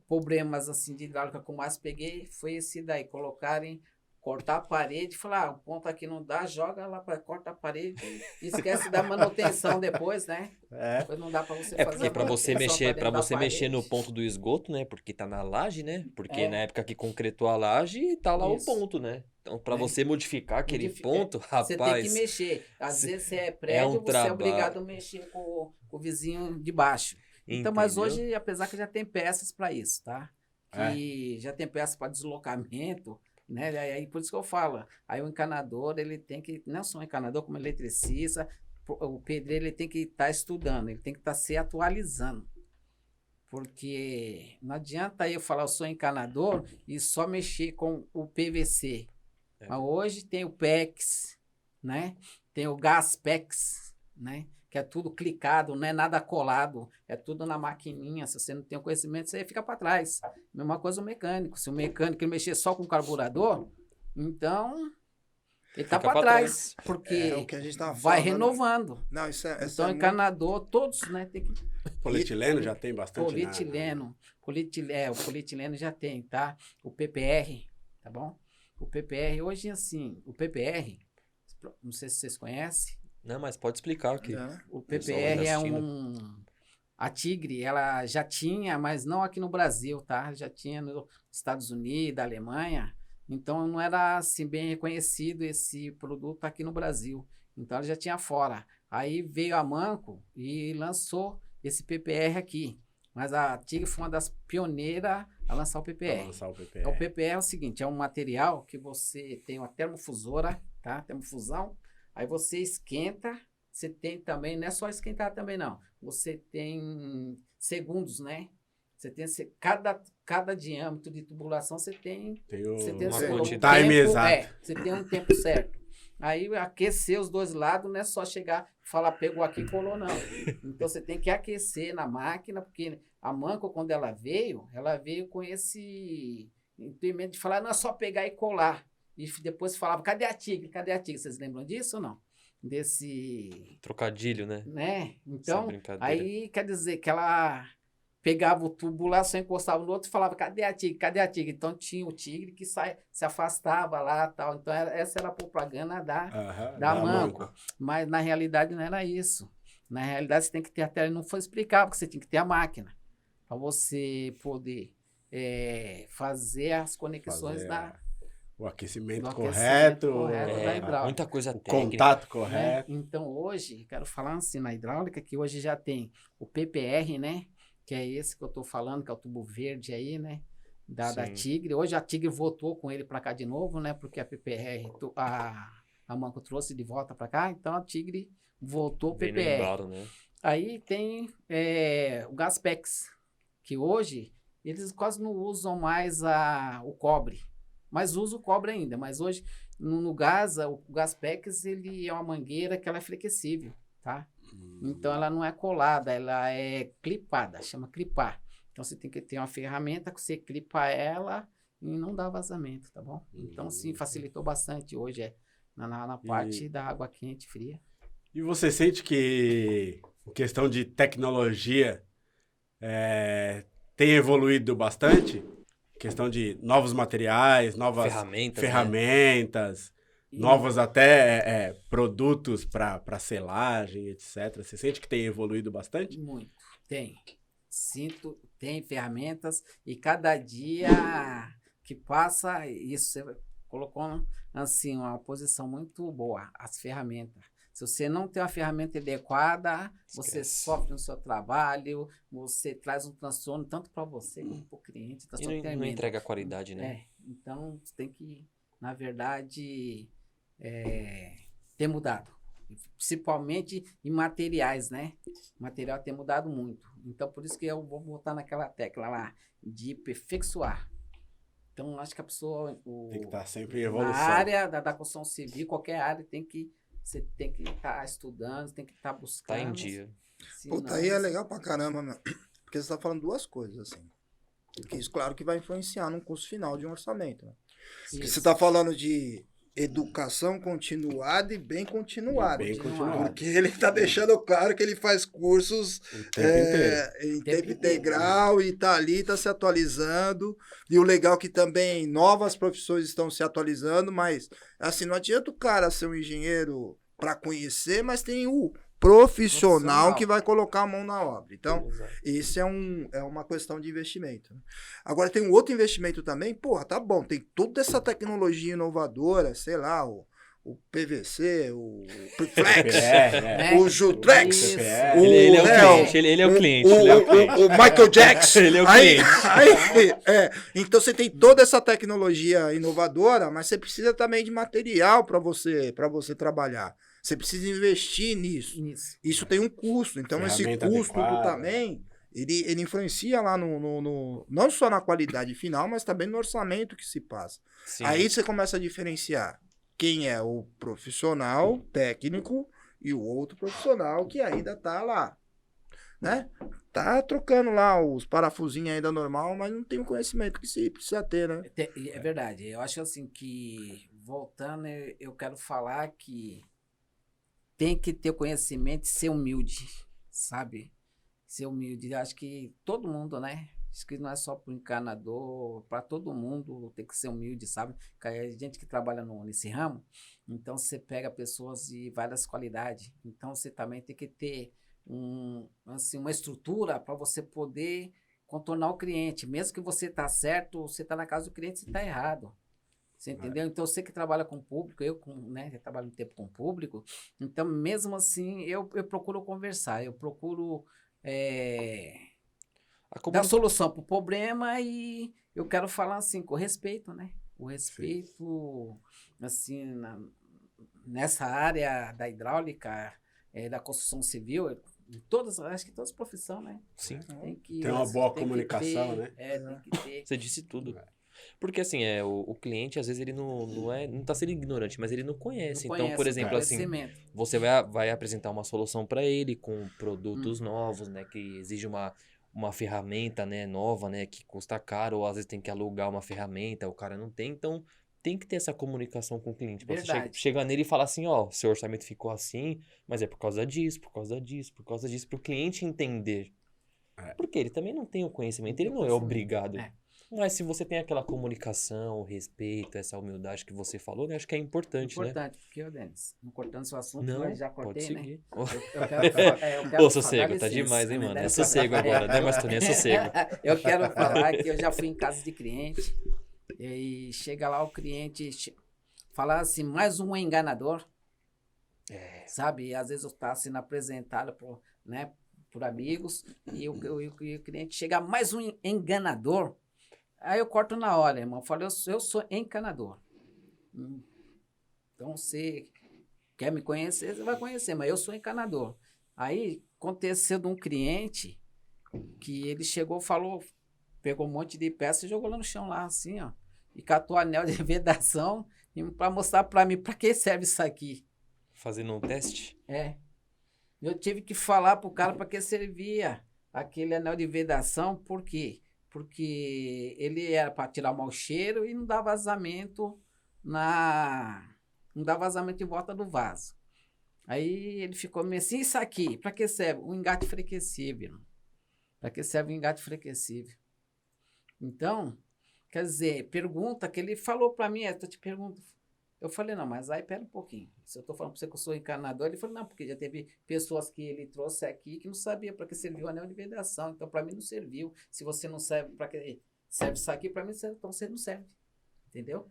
problemas assim de hidráulica que eu mais peguei foi esse daí, colocarem, cortar a parede, falar, o ponto aqui não dá, joga lá para corta a parede e esquece da manutenção depois, né? Depois não dá para você fazer. Porque a para você manutenção mexer, pra para dentro você da mexer no parede. ponto do esgoto, né? Porque tá na laje, né? Porque É. na época que concretou a laje, tá lá Isso. o ponto, né? Então, para É. você modificar aquele Modifica- ponto, Você tem que rapaz, mexer. Às cê- vezes você é prédio, você é trabalho. obrigado a mexer com o vizinho de baixo. Então, mas entendeu? hoje, apesar que já tem peças para isso, tá? Que já tem peças para deslocamento, né? Aí por isso que eu falo. Aí o encanador, ele tem que, não só o encanador, como eletricista, o pedreiro, ele tem que estar estudando, ele tem que estar se atualizando. Porque não adianta eu falar, eu sou encanador e só mexer com o PVC. Mas hoje tem o PEX, né? Tem o Gaspex, né? Que é tudo clicado, não é nada colado, é tudo na maquininha. Se você não tem o conhecimento, você fica para trás. Mesma coisa o mecânico. Se o mecânico ele mexer só com o carburador, então ele tá Fica para pra trás, porque É o que a gente tava vai falando. renovando. Não, isso é Então, muito- encanador, todos, né? Tem que Polietileno já tem bastante. polietileno. O polietileno já tem, tá? O PPR, tá bom? O PPR, hoje assim, o PPR, não sei se vocês conhecem, Não, mas pode explicar aqui. É. o Pessoal PPR é assistindo. A Tigre, ela já tinha, mas não aqui no Brasil, tá? Já tinha nos Estados Unidos, Alemanha. Então, não era assim bem reconhecido esse produto aqui no Brasil. Então, ela já tinha fora. Aí veio a Manco e lançou esse PPR aqui. Mas a Tigre foi uma das pioneiras a lançar o Pra PPR. lançar o PPR. Então, o PPR é o seguinte, é um material que você tem uma termofusora, tá? Termofusão. Aí você esquenta, você tem também, não é só esquentar também não. Você tem segundos, né? Você tem cada diâmetro de tubulação, você tem Tem você tem uma o quantidade. time tempo, exato. você tem um tempo certo. Aí aquecer os dois lados não é só chegar e falar pegou aqui e colou, não. Então você tem que aquecer na máquina, porque a Manco, quando ela veio com esse intuito de falar, não é só pegar e colar. E depois falava, cadê a Tigre? Cadê a Tigre? Vocês lembram disso ou não? Desse, Trocadilho, né? né? Essa Então, brincadeira. aí quer dizer que ela pegava o tubo lá, só encostava no outro e falava, cadê a Tigre? Cadê a Tigre? Então tinha o tigre que se afastava lá e tal. Então essa era a propaganda da Manco. Mas na realidade não era isso. Na realidade você tem que ter até, não foi explicar, porque você tem que ter a máquina para você poder fazer as conexões O aquecimento do correto, aquecimento correto da hidráulica. Muita coisa o técnica. contato né? correto. Então hoje, quero falar assim na hidráulica, que hoje já tem o PPR, né? Que é esse que eu estou falando, que é o tubo verde aí, né? Da Sim. Tigre. Hoje a Tigre voltou com ele para cá de novo, né? Porque a PPR, a Manco trouxe de volta para cá, então a Tigre voltou o Bem PPR. lembrado, né? Aí tem o Gaspex, que hoje eles quase não usam mais o cobre, mas usa o cobre ainda. Mas hoje, no gás, o Gaspex, ele é uma mangueira que ela é flexível, tá? Então, ela não é colada, ela é clipada, chama clipar. Então, você tem que ter uma ferramenta que você clipa ela e não dá vazamento, tá bom? Então, sim, facilitou bastante hoje na parte da água quente, fria. E você sente que, em questão de tecnologia, tem evoluído bastante? Questão de novos materiais, novas Ferramentas, né? ferramentas, E novos até produtos para selagem, etc. Você sente que tem evoluído bastante? muito. Tem. Sinto, tem ferramentas e cada dia que passa, isso você colocou assim, uma posição muito boa, as ferramentas. Se você não tem uma ferramenta adequada, você Esquece. sofre no seu trabalho, você traz um transtorno tanto para você como para o cliente. E Transtorno não tremendo. entrega a qualidade, né? Então você tem que, na verdade, ter mudado. Principalmente em materiais, né? O material tem mudado muito. Então, por isso que eu vou voltar naquela tecla lá, de aperfeiçoar. Então, acho que a pessoa... Tem que estar sempre em Na evolução. área da construção civil, qualquer área, você tem que estar estudando, tem que estar buscando. Tá em dia. senão- Puta, aí é legal pra caramba, meu. Porque você tá falando duas coisas, assim. Que isso, claro, que vai influenciar num curso final de um orçamento, né? Porque Isso. você tá falando de educação continuada e bem continuada. Bem Continuado. continuado. Porque ele tá deixando claro que ele faz cursos O tempo inteiro. em Tempo tempo inteiro. integral e tá ali, tá se atualizando. E o legal é que também novas profissões estão se atualizando, mas assim, não adianta o cara ser um engenheiro para conhecer, mas tem o profissional que vai colocar a mão na obra. Então, Exato. esse é uma questão de investimento. Né? Agora, tem um outro investimento também, porra, tá bom, tem toda essa tecnologia inovadora, sei lá, o PVC, o Preflex, o Jutrex, Isso. o Ele é o né, cliente, ele é o cliente. ele é o cliente. o Michael Jackson. Ele é o Aí, cliente. então você tem toda essa tecnologia inovadora, mas você precisa também de material para você trabalhar. Você precisa investir nisso. Isso. Isso tem um custo. Então, esse Ferramenta custo adequada. também, ele influencia lá não só na qualidade final, mas também no orçamento que se passa. Sim. Aí você começa a diferenciar quem é o profissional técnico e o outro profissional que ainda tá lá, né? Tá trocando lá os parafusinhos ainda normal, mas não tem o conhecimento que se precisa ter, né? É verdade. Eu acho assim que, voltando, eu quero falar que tem que ter conhecimento e ser humilde, sabe? Ser humilde. Eu acho que todo mundo, né? Acho que não é só para o encanador, para todo mundo tem que ser humilde, sabe? Porque a gente que trabalha nesse ramo, então você pega pessoas de várias qualidades. Então você também tem que ter uma estrutura para você poder contornar o cliente. Mesmo que você tá certo, você tá na casa do cliente, você tá errado. Você entendeu? Então, você que trabalha com público, eu trabalho um tempo com público, então, mesmo assim, eu procuro conversar, eu procuro dar solução para o problema e eu quero falar assim, com respeito, né? O respeito, assim, nessa área da hidráulica, da construção civil, acho que todas as profissões, né? Sim. Tem uma boa comunicação, né? Tem que ter. Você disse tudo. Porque assim, o cliente, às vezes, ele não tá sendo ignorante, mas ele não conhece. Não então, conhece, por exemplo, cara, assim, conhecimento. você vai apresentar uma solução para ele com produtos novos, né? Que exige uma ferramenta, né, nova, né? Que custa caro, ou às vezes tem que alugar uma ferramenta, o cara não tem. Então, tem que ter essa comunicação com o cliente. Pra você Verdade. chegar nele e falar assim, ó, seu orçamento ficou assim, mas é por causa disso, por causa disso, por causa disso, pro cliente entender. Porque ele também não tem o conhecimento, ele não é obrigado. Mas se você tem aquela comunicação, o respeito, essa humildade que você falou, né? Acho que é importante, né? Importante, porque, Denis, não cortando seu assunto, Não, mas já cortei, pode né? seguir. Eu quero Ô, sossego, tá demais, hein, mano? É sossego agora, né? Mas tu nem é sossego. Eu quero falar que eu já fui em casa de cliente e chega lá o cliente falar assim, mais um enganador, sabe? E às vezes eu tá sendo apresentado por amigos e o cliente chega, mais um enganador. Aí eu corto na hora, irmão. Eu falo, eu sou encanador. Então, você quer me conhecer, você vai conhecer, mas eu sou encanador. Aí, aconteceu de um cliente que ele chegou, pegou um monte de peça e jogou lá no chão, lá assim, ó. E catou anel de vedação para mostrar para mim para que serve isso aqui. Fazendo um teste? Eu tive que falar pro cara para que servia aquele anel de vedação, por quê? Porque ele era para tirar o mau cheiro e não dá vazamento em volta do vaso. Aí ele ficou meio assim, isso aqui, para que serve? Um engate frequecível. Para que serve um engate frequecível? Então, quer dizer, pergunta que ele falou para mim, eu te pergunto. Eu falei, não, mas aí pera um pouquinho. Se eu estou falando para você que eu sou encanador, ele falou, não, porque já teve pessoas que ele trouxe aqui que não sabia para que serviu o anel de vedação. Então, para mim não serviu. Se você não serve para que serve isso aqui, para mim então você não serve. Entendeu?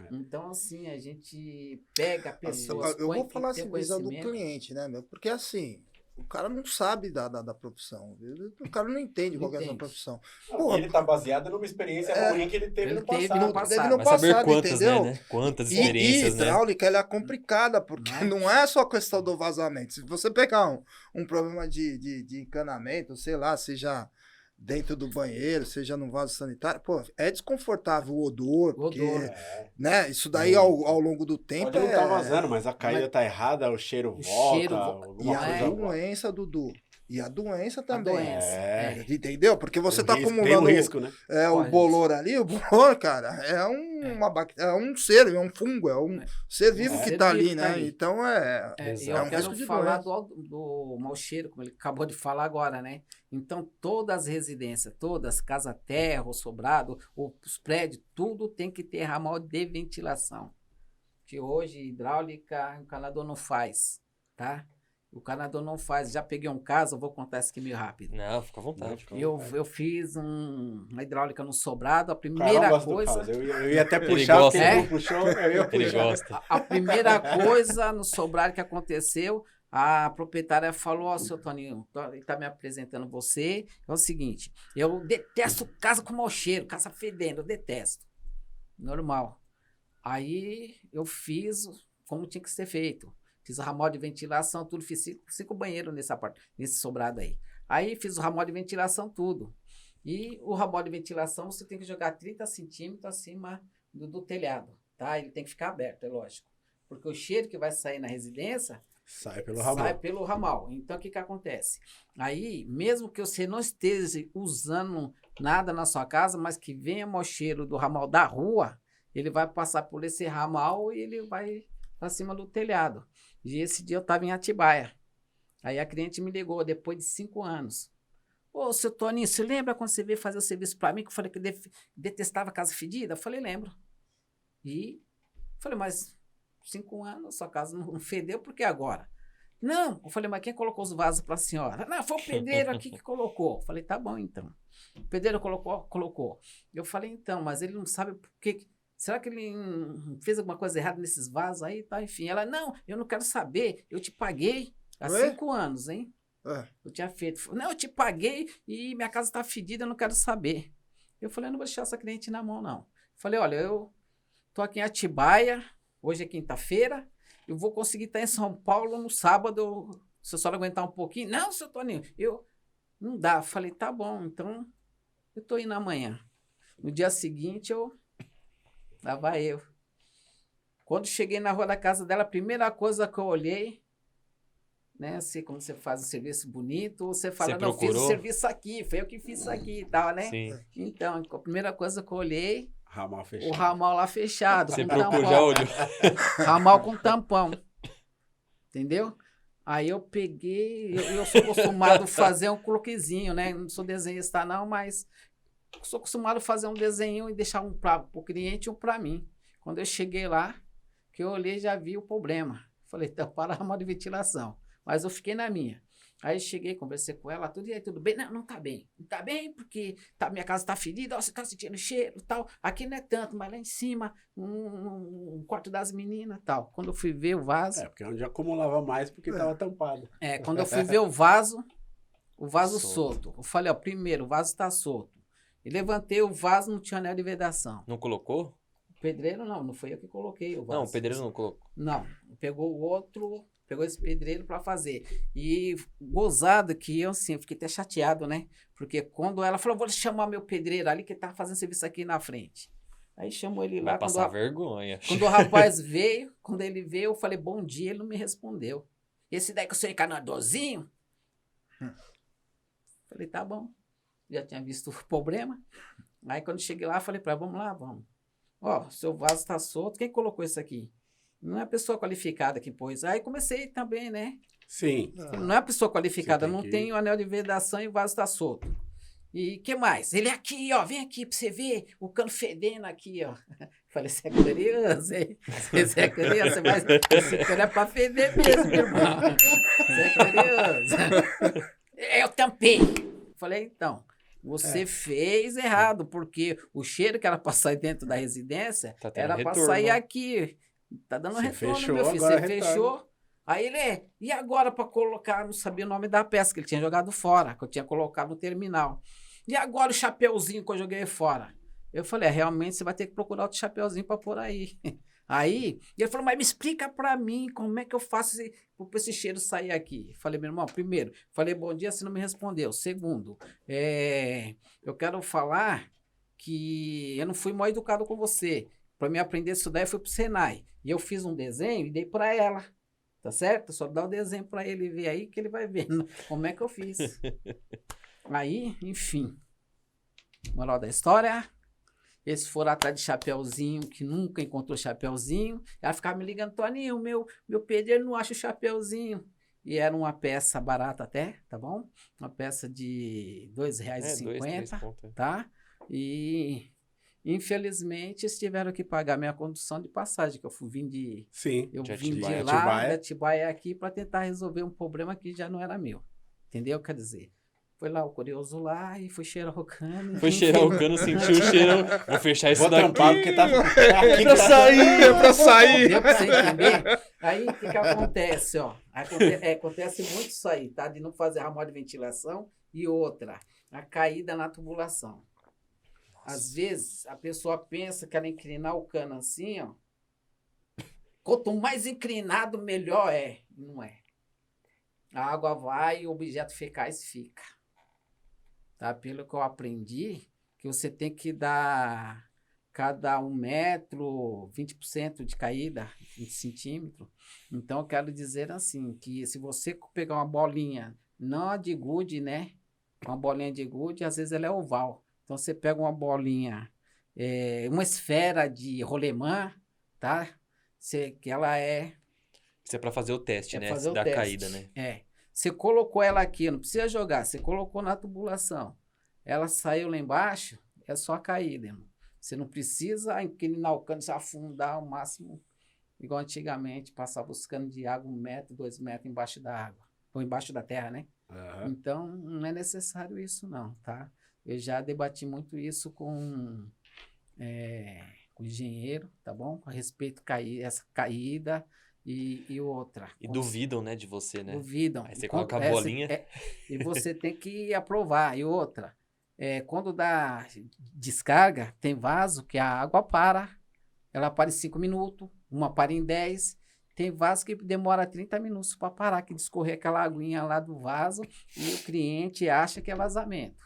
Então, assim, a gente pega pessoas. Eu vou falar assim, ter visão do conhecimento. cliente, né, meu? Porque assim, o cara não sabe da profissão. O cara não entende Não qual que é a sua entende. profissão. Não, Porra, ele tá baseado numa experiência ruim que ele teve ele no teve passado. no passado. teve no Vai saber passado, quantas, entendeu? né? Quantas E experiências, né? hidráulica, ela é complicada, porque Né? não é só questão do vazamento. Se você pegar um problema de encanamento, sei lá, seja dentro do banheiro, seja no vaso sanitário, pô, é desconfortável o odor, porque, Odor. né, isso daí ao longo do tempo Pode não estar vazando, mas a caída tá errada, o cheiro O volta, cheiro alguma E a coisa. doença, Dudu. E a doença também. doença. É. Entendeu? Porque você tá Tem um acumulando risco, né? o Corre bolor ali. O bolor, cara, é um ser, é um fungo, é um ser vivo que ser tá vivo ali, que né? tá ali. Então E é eu um quero risco de falar doença. do mau cheiro, como ele acabou de falar agora, né? Então, todas as residências, todas, casa-terra, ou sobrado, os prédios, tudo tem que ter ramal de ventilação. Que hoje, hidráulica, o encanador não faz, tá? O encanador não faz. Já peguei um caso, eu vou contar isso aqui meio rápido. Não, fica à vontade. Eu fiz uma hidráulica no sobrado, a O cara não primeira gosta do coisa... caso. Eu ia até Ele puxar, gosta. porque ele É? não puxou, eu ia Ele puxar. gosta. A primeira coisa no sobrado que aconteceu, a proprietária falou, ó, seu Toninho, ele tá me apresentando você, é o seguinte, eu detesto casa com mau cheiro, casa fedendo, eu detesto. Normal. Aí eu fiz como tinha que ser feito. Fiz o ramal de ventilação, tudo, fiz cinco banheiros nesse sobrado aí. Aí fiz o ramal de ventilação, tudo. E o ramal de ventilação você tem que jogar 30 centímetros acima do telhado, tá? Ele tem que ficar aberto, é lógico. Porque o cheiro que vai sair na residência Sai pelo ramal. sai pelo ramal. Então, o que acontece? Aí, mesmo que você não esteja usando nada na sua casa, mas que venha mau cheiro do ramal da rua, ele vai passar por esse ramal e ele vai para cima do telhado. E esse dia eu estava em Atibaia. Aí a cliente me ligou, depois de 5 anos. Ô, seu Toninho, você lembra quando você veio fazer o serviço para mim, que eu falei que eu detestava casa fedida? Eu falei, lembro. E falei, mas 5 anos, sua casa não fedeu, por que agora? Não, eu falei, mas quem colocou os vasos para a senhora? Não, foi o pedreiro aqui que colocou. Eu falei, tá bom, então. O pedreiro colocou. Eu falei, então, mas ele não sabe por que... Será que ele fez alguma coisa errada nesses vasos aí? Tá, enfim, ela, não, eu não quero saber, eu te paguei há Ué? 5 anos, hein? É. Eu tinha feito. Não, eu te paguei e minha casa está fedida, eu não quero saber. Eu falei, eu não vou deixar essa cliente na mão, não. Falei, olha, eu tô aqui em Atibaia, hoje é quinta-feira, eu vou conseguir estar em São Paulo no sábado, se a senhora aguentar um pouquinho. Não, seu Toninho, não dá. Falei, tá bom, então eu tô indo amanhã. No dia seguinte, lá vai eu. Quando cheguei na rua da casa dela, a primeira coisa que eu olhei, né, assim, como você faz um serviço bonito, você fala, Você não, fiz o procurou? serviço aqui, foi eu que fiz isso aqui e tal, né? Sim. Então, a primeira coisa que eu olhei, Ramal fechado. o ramal lá fechado, Você com procurou, já tampão. olhou. Ramal com tampão. Entendeu? Aí eu peguei, eu sou acostumado a fazer um croquezinho, né? Não sou desenhista não, mas sou acostumado a fazer um desenho e deixar um para o cliente e um para mim. Quando eu cheguei lá, que eu olhei já vi o problema. Falei, então, para a ramal de ventilação. Mas eu fiquei na minha. Aí cheguei, conversei com ela, tudo, e aí, tudo bem? Não, não tá bem. Não tá bem porque minha casa tá ferida, ó, você tá sentindo cheiro e tal. Aqui não é tanto, mas lá em cima, um quarto das meninas e tal. Quando eu fui ver o vaso... Porque onde acumulava mais porque tava tampado. quando eu fui ver o vaso solto. Eu falei, ó, primeiro, o vaso tá solto. E levantei o vaso, não tinha anel de vedação. Não colocou? O pedreiro não foi eu que coloquei o vaso. Não, o pedreiro não colocou. Não, pegou o outro... Pegou esse pedreiro para fazer. E gozado que eu, assim, eu fiquei até chateado, né? Porque quando ela falou, vou chamar meu pedreiro ali que tá fazendo serviço aqui na frente. Aí chamou ele lá. Vai passar vergonha. Quando o rapaz veio, quando ele veio, eu falei, bom dia, ele não me respondeu. Esse daí que eu sou encanadorzinho? Falei, tá bom. Já tinha visto o problema. Aí quando cheguei lá, falei para ela, vamos lá, vamos. Ó, seu vaso tá solto, quem colocou isso aqui? Não é a pessoa qualificada que pôs. Aí comecei também, né? Sim. Não é a pessoa qualificada, Você tem não que- tem o anel de vedação e o vaso está solto. E que mais? Ele aqui, ó, vem aqui pra você ver o cano fedendo aqui, ó. Falei, você é curioso, hein? Você é curioso, mas esse cano é pra feder mesmo, meu irmão. Você é curioso. Eu tampei. Falei, então, você fez errado, porque o cheiro que era pra sair dentro da residência Tá tendo era pra retorno. sair aqui. Tá dando Você retorno, fechou, meu filho. Você agora retorna. fechou. Aí ele, e agora para colocar, não sabia o nome da peça, que ele tinha jogado fora, que eu tinha colocado no terminal. E agora o chapeuzinho que eu joguei fora? Eu falei, realmente você vai ter que procurar outro chapeuzinho para pôr aí. Aí, ele falou, mas me explica para mim como é que eu faço para esse cheiro sair aqui. Falei, meu irmão, primeiro, falei, bom dia, você não me respondeu. Segundo, eu quero falar que eu não fui mal educado com você. Para me aprender isso daí, eu fui pro Senai. E eu fiz um desenho e dei para ela. Tá certo? Só dá o desenho para ele ver aí que ele vai ver como é que eu fiz. Aí, enfim. Moral da história. Eles foram atrás de Chapeuzinho, que nunca encontrou Chapeuzinho. Ela ficava me ligando, Toninho, meu pedreiro não acha o Chapeuzinho. E era uma peça barata até, tá bom? Uma peça de R$2,50, tá? E... infelizmente, eles tiveram que pagar minha condução de passagem, que eu vim de... Sim. Eu De vim de Atibaia. lá, de Atibaia aqui, para tentar resolver um problema que já não era meu. Entendeu? Quer dizer, foi lá o curioso lá e fui cheirar o cano. Foi cheirar o cano, sentiu o cheiro. Vou fechar isso Vou daqui. tampar porque tá... É pra sair, é pra sair. Deu pra você entender? Aí, o que acontece, ó? Acontece muito isso aí, tá? De não fazer ramol de ventilação e outra, a caída na tubulação. Às vezes, a pessoa pensa que ela inclinar o cano assim, ó. Quanto mais inclinado, melhor é. Não é. A água vai e o objeto fecais fica. Tá? Pelo que eu aprendi, que você tem que dar cada 1 metro, 20% de caída, 20 centímetros. Então, eu quero dizer assim, que se você pegar uma bolinha, não a de gude, né? Uma bolinha de gude, às vezes ela é oval. Então, você pega uma bolinha, uma esfera de rolemã, tá? Que ela é... Isso é pra fazer o teste, né? fazer o Da teste. caída, né? Você colocou ela aqui, não precisa jogar. Você colocou na tubulação. Ela saiu lá embaixo, é só a caída, irmão. Você não precisa inclinar o cano, se afundar ao máximo, igual antigamente, passar buscando de água 1 metro, 2 metros embaixo da água. Ou embaixo da terra, né? Aham. Então, não é necessário isso não, tá? Eu já debati muito isso com o engenheiro, tá bom? A respeito essa caída e outra. E duvidam, né, de você, né? Duvidam. Aí você coloca a bolinha. E você tem que aprovar. E outra, quando dá descarga, tem vaso que a água para. Ela para em 5 minutos, uma para em 10. Tem vaso que demora 30 minutos para parar, que discorrer aquela aguinha lá do vaso e o cliente acha que é vazamento.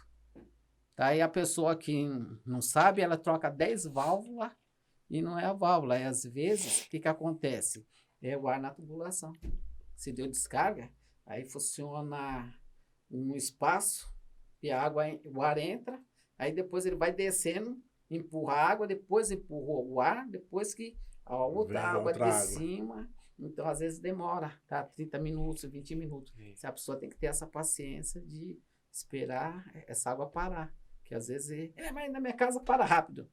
Tá? E a pessoa que não sabe, ela troca 10 válvulas e não é a válvula. E às vezes, o que acontece? É o ar na tubulação. Se deu descarga, aí funciona um espaço e o ar entra, aí depois ele vai descendo, empurra a água, depois empurra o ar, depois que a outra Vem água outra de água. cima. Então, às vezes demora, tá? 30 minutos, 20 minutos. Se a pessoa tem que ter essa paciência de esperar essa água parar. Que às vezes, mas na minha casa para rápido.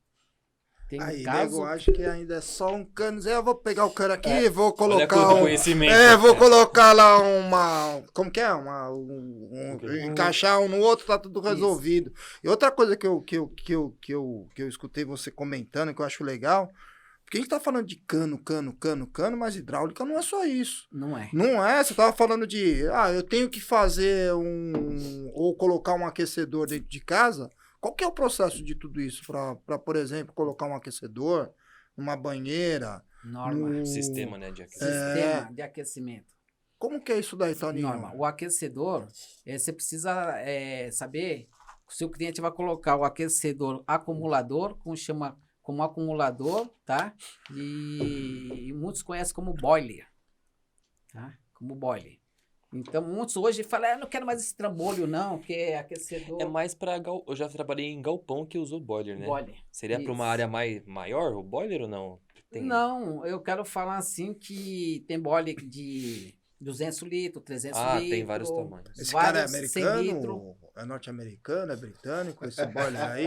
Tem Aí, caso... nego, acho que ainda é só um cano. Eu vou pegar o cano aqui, vou Olha colocar quanto conhecimento. vou colocar lá uma... Como que é? Encaixar um no outro, tá tudo resolvido. E outra coisa que eu escutei você comentando, que eu acho legal, porque a gente tá falando de cano, mas hidráulica não é só isso. Não é. Não é? Você tava falando de... eu tenho que fazer ou colocar um aquecedor dentro de casa. Qual que é o processo de tudo isso para, por exemplo, colocar um aquecedor numa banheira? Norma. Sistema, né, de aquecimento. Sistema de aquecimento. Como que é isso daí, Toninho? Norma. O aquecedor, você precisa saber se o cliente vai colocar o aquecedor acumulador, como acumulador, tá? E muitos conhecem como boiler, tá? Como boiler. Então, muitos hoje falam, eu não quero mais esse trambolho, não, que é aquecedor. É mais pra... Eu já trabalhei em galpão que usou boiler, né? Boiler. Seria pra uma Isso. área maior o boiler ou não? Tem. Não, eu quero falar assim que tem boiler de 200 litros, 300 litros. Tem vários tamanhos. Esse cara é vários 100 litros. americano? É norte-americano? É britânico? Esse boiler aí?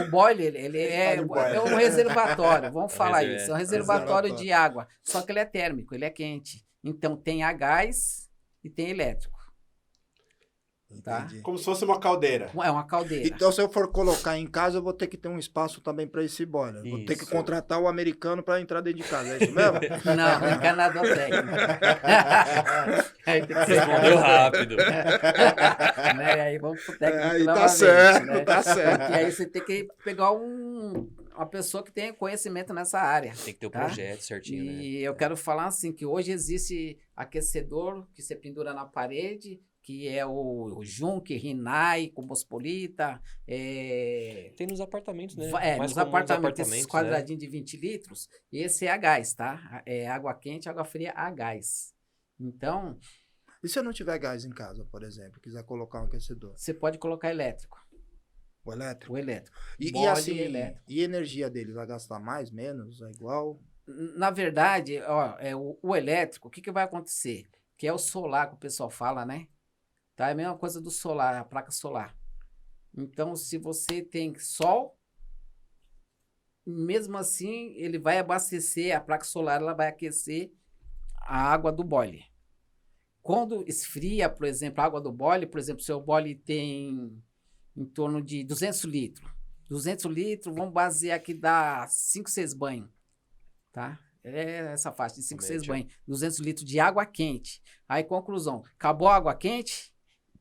O boiler, ele é um reservatório, vamos falar reserva- isso. É um reservatório reservatório. de água. Só que ele é térmico, ele é quente. Então tem a gás e tem elétrico. Tá. Entendi. Como se fosse uma caldeira. É uma caldeira. Então, se eu for colocar em casa, eu vou ter que ter um espaço também para esse boiler. Vou ter que Isso. contratar o americano para entrar dentro de casa. É isso mesmo? Não, encanador técnico. Aí tem que ser Respondeu rápido. né? Aí vamos pro técnico Aí tá novamente, certo, né? tá certo. Porque aí você tem que pegar uma pessoa que tenha conhecimento nessa área. Tem que ter o Tá? projeto certinho, né? E eu quero falar assim, que hoje existe aquecedor que você pendura na parede, que é o Junker, Rinnai, Cosmopolita, Tem nos apartamentos, né? nos comum apartamentos, esses né? quadradinhos de 20 litros, e esse é a gás, tá? É água quente, água fria a gás. Então, E se eu não tiver gás em casa, por exemplo, quiser colocar um aquecedor? você pode colocar elétrico, O elétrico? o elétrico. E Boiler assim, elétrico. e a energia dele vai gastar mais, menos, é igual? Na verdade, ó, o elétrico, o que vai acontecer? Que é o solar que o pessoal fala, né? Tá? É a mesma coisa do solar, a placa solar. Então, se você tem sol, mesmo assim, ele vai abastecer, a placa solar ela vai aquecer a água do boiler. Quando esfria, por exemplo, a água do boiler, por exemplo, seu boiler tem em torno de 200 litros. 200 litros, vamos basear que dá 5, 6 banhos, tá? É essa faixa de 5, 6 Média. banhos. 200 litros de água quente. Aí, conclusão, acabou a água quente,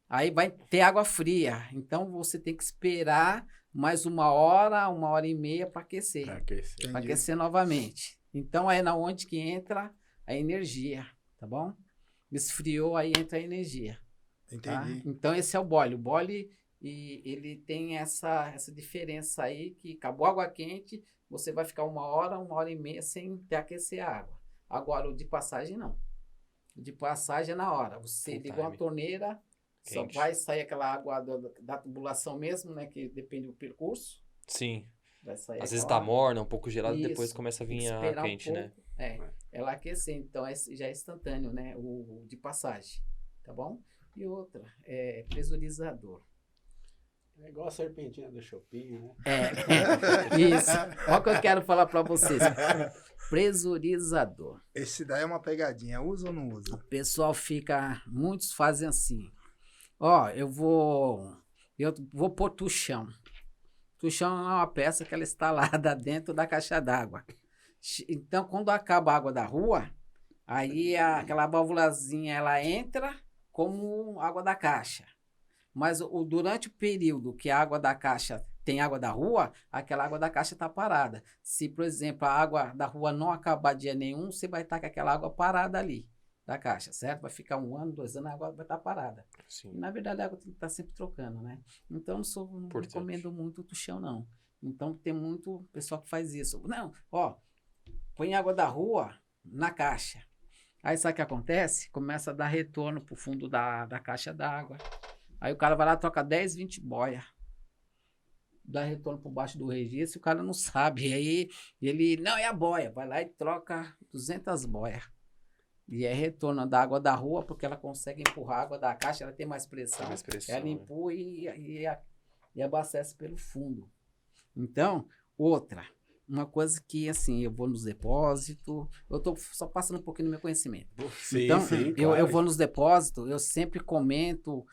aí vai ter água fria. Então, você tem que esperar mais 1 hora, 1 hora e meia para aquecer. Pra aquecer. Entendi. Para aquecer novamente. Então, é na onde que entra a energia, tá bom? Esfriou, aí entra a energia. Tá? Entendi. Então, esse é o boiler. O boiler, ele tem essa diferença aí, que acabou a água quente, você vai ficar 1 hora, 1 hora e meia sem ter aquecer a água. Agora, o de passagem, não. O de passagem é na hora. Você Full ligou a time. torneira, só Quente. vai sair aquela água da tubulação mesmo, né? Que depende do percurso. Sim. Vai sair Às vezes aquela tá morna, um pouco gelado, Isso, depois começa a tem que vir a esperar um quente, né? pouco, ela aquecer. Então, já é instantâneo, né? O de passagem, tá bom? E outra, pressurizador. É igual a serpentina do Chopin, né? Isso. Olha o que eu quero falar para vocês. Pressurizador. Esse daí é uma pegadinha. Usa ou não usa? O pessoal muitos fazem assim. Ó, eu vou pôr tuchão. Tuchão é uma peça que ela está instalada dentro da caixa d'água. Então, quando acaba a água da rua, aí aquela válvulazinha ela entra como água da caixa. Mas durante o período que a água da caixa tem água da rua, aquela água da caixa está parada. Se, por exemplo, a água da rua não acabar dia nenhum, você vai estar com aquela água parada ali da caixa, certo? Vai ficar 1 ano, 2 anos, a água vai estar parada. E, Sim. na verdade, a água tem que estar sempre trocando, né? Então, não Importante. recomendo muito o tuchão, não. Então, tem muito pessoal que faz isso. Não, ó, põe água da rua na caixa. Aí, sabe o que acontece? Começa a dar retorno pro fundo da caixa d'água. Aí, o cara vai lá, troca 10, 20 boia. Dá retorno por baixo do registro, o cara não sabe. E aí, ele, não, é a boia. Vai lá e troca 200 boias. E é retorno da água da rua, porque ela consegue empurrar a água da caixa, ela tem mais pressão. Mais pressão, Ela né? empurra e abastece pelo fundo. Então, uma coisa que, assim, eu vou nos depósitos, eu tô só passando um pouquinho do meu conhecimento. Sim, Então, sim, eu claro. vou nos depósitos, eu sempre comento,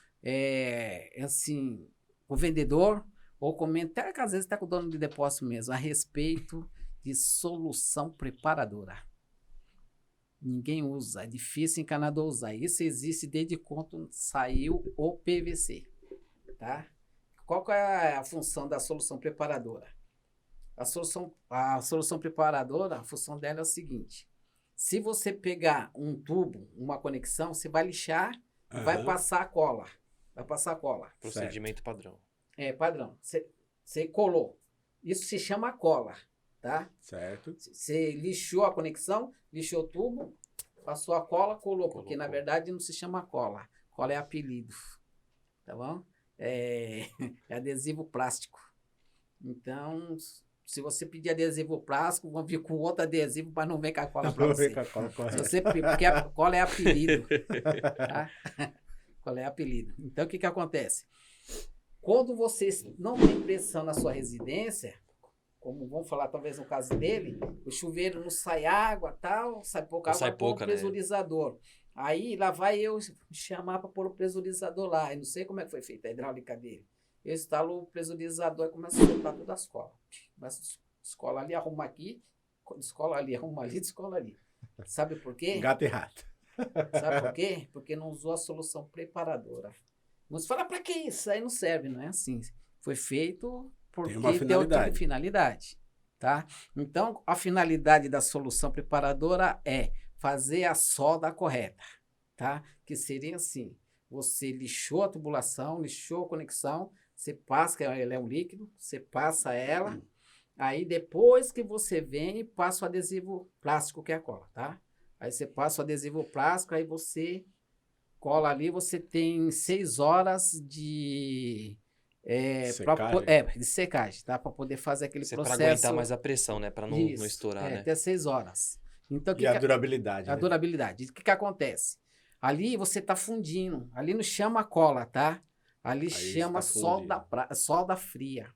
assim, o vendedor, ou comento, até que às vezes está com o dono de depósito mesmo, a respeito de solução preparadora. Ninguém usa, é difícil encanador usar. Isso existe desde quando saiu o PVC, tá? Qual que é a função da solução preparadora? A solução preparadora, a função dela é o seguinte: se você pegar um tubo, uma conexão, você vai lixar e vai Aham. passar a cola. Vai passar a cola. Procedimento padrão. É padrão. Você colou. Isso se chama cola, tá? Certo. Você lixou a conexão, lixou o tubo, passou a cola, colou. Porque, na verdade, não se chama cola. Cola é apelido. Tá bom? É adesivo plástico. Então, Se você pedir adesivo plástico, vão vir com outro adesivo, mas não vem com a cola para Vou você. ver com a cola Se correta. você, porque a cola é apelido. Tá? Cola é apelido. Então, o que acontece? Quando você não tem pressão na sua residência, como vamos falar talvez no caso dele, o chuveiro não sai água, tal, sai pouca Não água, sai põe pouca, um né? pressurizador. Aí lá vai eu chamar para pôr o pressurizador lá. Eu não sei como é que foi feita a hidráulica dele. Eu instalo o pressurizador e começo a soltar toda a escola. Começo a escola ali, arruma aqui, escola ali, arruma ali, escola ali. Sabe por quê? Gato e rato. Sabe por quê? Porque não usou a solução preparadora. Você fala, para que isso? Isso aí não serve, não é assim. Foi feito porque Tem uma finalidade. tem finalidade, tá? Então, a finalidade da solução preparadora é fazer a solda correta, tá? Que seria assim, você lixou a tubulação, lixou a conexão, você passa, que ela é um líquido, você passa ela, aí depois que você vem, passa o adesivo plástico, que é a cola, tá? Aí você passa o adesivo plástico, aí você cola ali, você tem 6 horas de Secagem. de secagem, tá? Para poder fazer aquele Isso é pra processo. aguentar mais a pressão, né? Pra não Isso, estourar, né? até 6 horas. Então, E a durabilidade. a né? durabilidade. O que acontece? Ali você está fundindo. Ali não chama cola, tá? Ali chama você tá solda fria.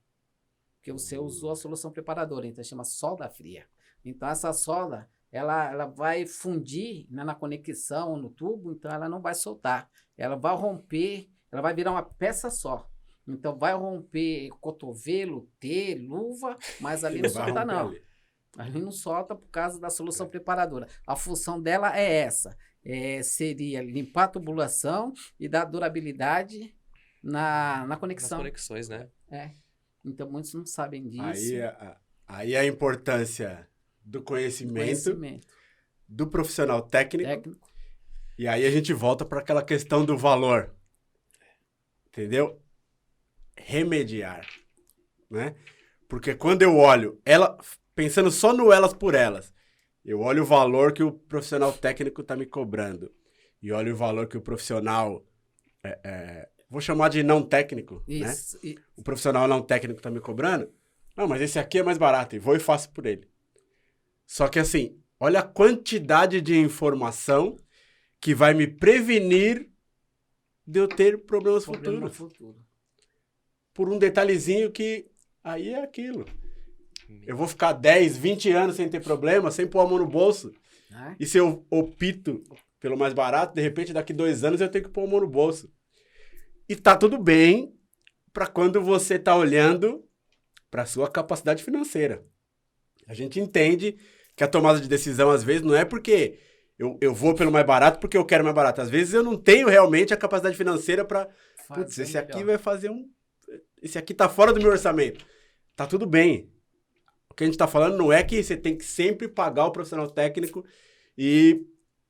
Porque você usou a solução preparadora, então chama solda fria. Então essa solda, ela vai fundir, né, na conexão, no tubo, então ela não vai soltar. Ela vai romper, ela vai virar uma peça só. Então vai romper cotovelo, T, luva, mas ali não Vai solta romper não. ali. Ali não solta por causa da solução preparadora. A função dela é essa. Seria limpar a tubulação e dar durabilidade na Nas conexão. conexões, né? Então, muitos não sabem disso. Aí a importância do conhecimento, Conhecimento do profissional técnico. técnico. E aí a gente volta para aquela questão do valor. Entendeu? Remediar. Né? Porque quando eu olho, pensando só no elas por elas, eu olho o valor que o profissional técnico está me cobrando. E olho o valor que o profissional, vou chamar de não técnico, né? Isso. O profissional não técnico está me cobrando. Não, mas esse aqui é mais barato, e vou e faço por ele. Só que assim, olha a quantidade de informação que vai me prevenir de eu ter problemas Problema no futuros. futuro. Por um detalhezinho que aí é aquilo. Eu vou ficar 10, 20 anos sem ter problema, sem pôr a mão no bolso. Né? E se eu opto pelo mais barato, de repente daqui 2 anos eu tenho que pôr a mão no bolso. E tá tudo bem para quando você tá olhando para sua capacidade financeira. A gente entende que a tomada de decisão, às vezes, não é porque eu vou pelo mais barato porque eu quero mais barato. Às vezes eu não tenho realmente a capacidade financeira para... Putz, esse aqui vai fazer esse aqui tá fora do meu orçamento. Tá tudo bem. O que a gente tá falando não é que você tem que sempre pagar o profissional técnico e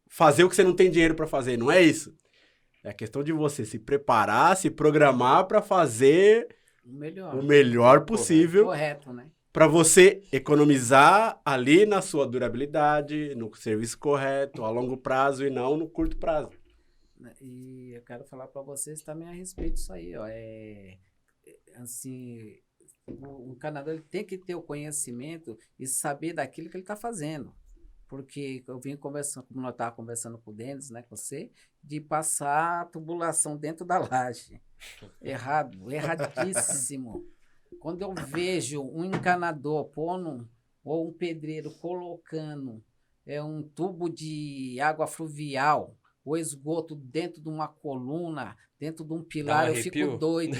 fazer o que você não tem dinheiro para fazer. Não é isso. É questão de você se preparar, se programar para fazer o melhor possível. Correto, né? Para você economizar ali na sua durabilidade, no serviço correto, a longo prazo e não no curto prazo. E eu quero falar para vocês também a respeito disso aí, ó. Assim, o encanador ele tem que ter o conhecimento e saber daquilo que ele está fazendo. Porque eu vim conversando, como nós estávamos conversando com o Denis, né, com você, de passar a tubulação dentro da laje. Erradíssimo. Quando eu vejo um encanador pondo, ou um pedreiro colocando um tubo de água fluvial, ou esgoto dentro de uma coluna, dentro de um pilar, eu fico doido.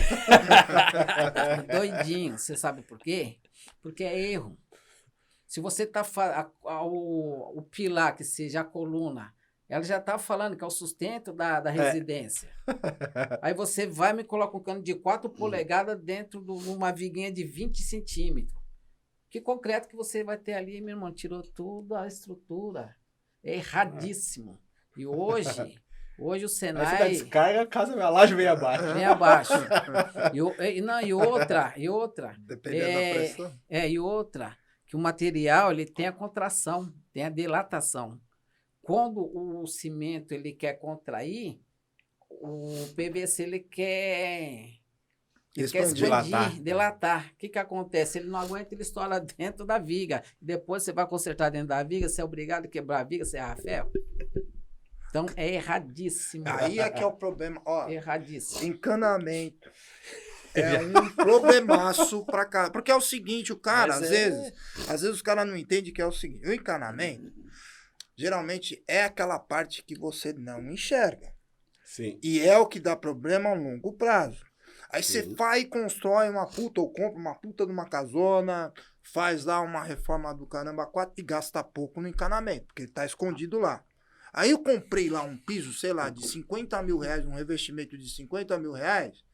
Doidinho. Você sabe por quê? Porque é erro. Se você está o pilar, que seja a coluna, ela já está falando que é o sustento da residência. Aí você vai e me coloca um cano de 4 polegadas dentro de uma viguinha de 20 centímetros. Que concreto que você vai ter ali, meu irmão? Tirou toda a estrutura. É erradíssimo. E hoje o Senai... Aí você dá descarga, a laje vem abaixo. Vem abaixo. E outra. Dependendo da pressão. E outra, que o material ele tem a contração, tem a dilatação. Quando o cimento ele quer contrair, o PVC ele quer Ele quer Expandir. expandir, dilatar. O que acontece? Ele não aguenta, ele estoura dentro da viga. Depois você vai consertar dentro da viga, você é obrigado a quebrar a viga, você é Rafael. Então é erradíssimo. Aí é que é o problema. Ó, Erradíssimo. encanamento é um problemaço pra cá. Porque é o seguinte, o cara, Mas às vezes os caras não entendem que é o seguinte. O encanamento, geralmente, é aquela parte que você não enxerga. Sim. E é o que dá problema a longo prazo. Aí você Sim. vai e constrói uma puta, ou compra uma puta de uma casona, faz lá uma reforma do caramba 4 e gasta pouco no encanamento, porque ele tá escondido lá. Aí eu comprei lá um piso, sei lá, de 50 mil reais, um revestimento de 50 mil reais,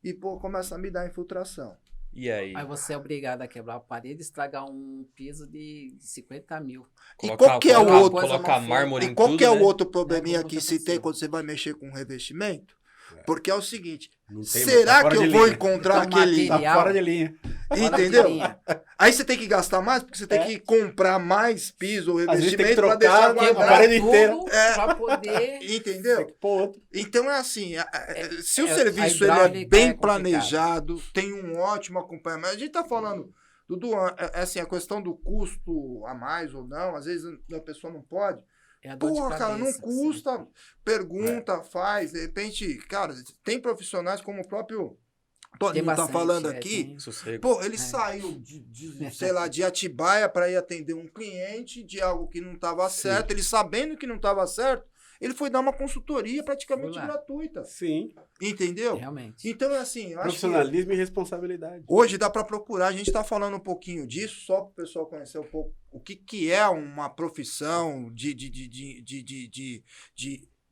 e pô, começa a me dar infiltração. E aí? Aí você é obrigado a quebrar a parede e estragar um piso de 50 mil. E qual que é o outro? Colocar mármore E em qual tudo, que é né? o outro probleminha É, que se tem quando você vai mexer com revestimento? Porque é o seguinte, Não tem, será mas tá que fora eu de vou linha. encontrar Então, aquele... Tá material. fora de linha. Entendeu? Linha. Aí você tem que gastar mais, porque você tem que comprar mais piso ou Às vezes tem que revestimento pra trocar, deixar a guardado. parede inteira. Pra poder... Tem Entendeu? que pôr outro. Então é assim, se o a serviço ele é hidráulica bem é complicado. planejado, tem um ótimo acompanhamento. A gente tá falando, Dudu, assim, a questão do custo a mais ou não, às vezes a pessoa não pode. É a dor de Porra, cara, não cabeça, custa. Pergunta, faz. De repente, cara, tem profissionais como o próprio Toninho tá bastante, falando é, aqui. tem. Sossego. Pô, ele saiu sei lá, de Atibaia para ir atender um cliente de algo que não estava certo. Ele sabendo que não estava certo, ele foi dar uma consultoria praticamente Foi lá. gratuita. Sim. Entendeu? Realmente. Então, assim, eu acho que Profissionalismo e responsabilidade. hoje dá para procurar. A gente está falando um pouquinho disso, só para o pessoal conhecer um pouco o que é uma profissão de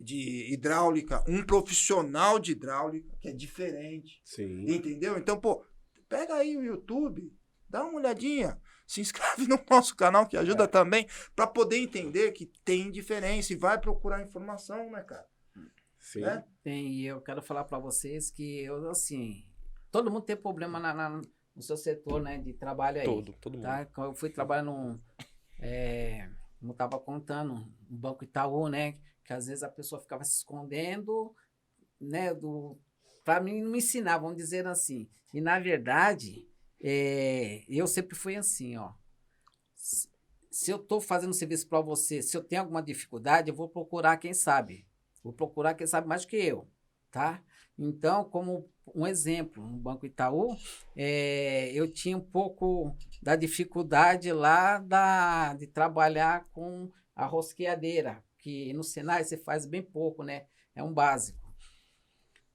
hidráulica, um profissional de hidráulica, que é diferente. Sim. Entendeu? Então, pô, pega aí o YouTube, dá uma olhadinha, se inscreve no nosso canal, que ajuda também, para poder entender que tem diferença e vai procurar informação, né, cara? Sim. Né? Tem, e eu quero falar para vocês que eu, assim, todo mundo tem problema no seu setor, né, de trabalho aí. Todo mundo. Tá? Quando eu fui trabalhar como eu tava contando, no Banco Itaú, né, que às vezes a pessoa ficava se escondendo, né, para mim não me ensinar, vamos dizer assim. E na verdade, eu sempre fui assim, ó. Se eu tô fazendo serviço para você, se eu tenho alguma dificuldade, eu vou procurar quem sabe. Vou procurar quem sabe mais do que eu, tá? Então, como um exemplo, no Banco Itaú, eu tinha um pouco da dificuldade lá de trabalhar com a rosqueadeira, que no Senai você faz bem pouco, né? É um básico.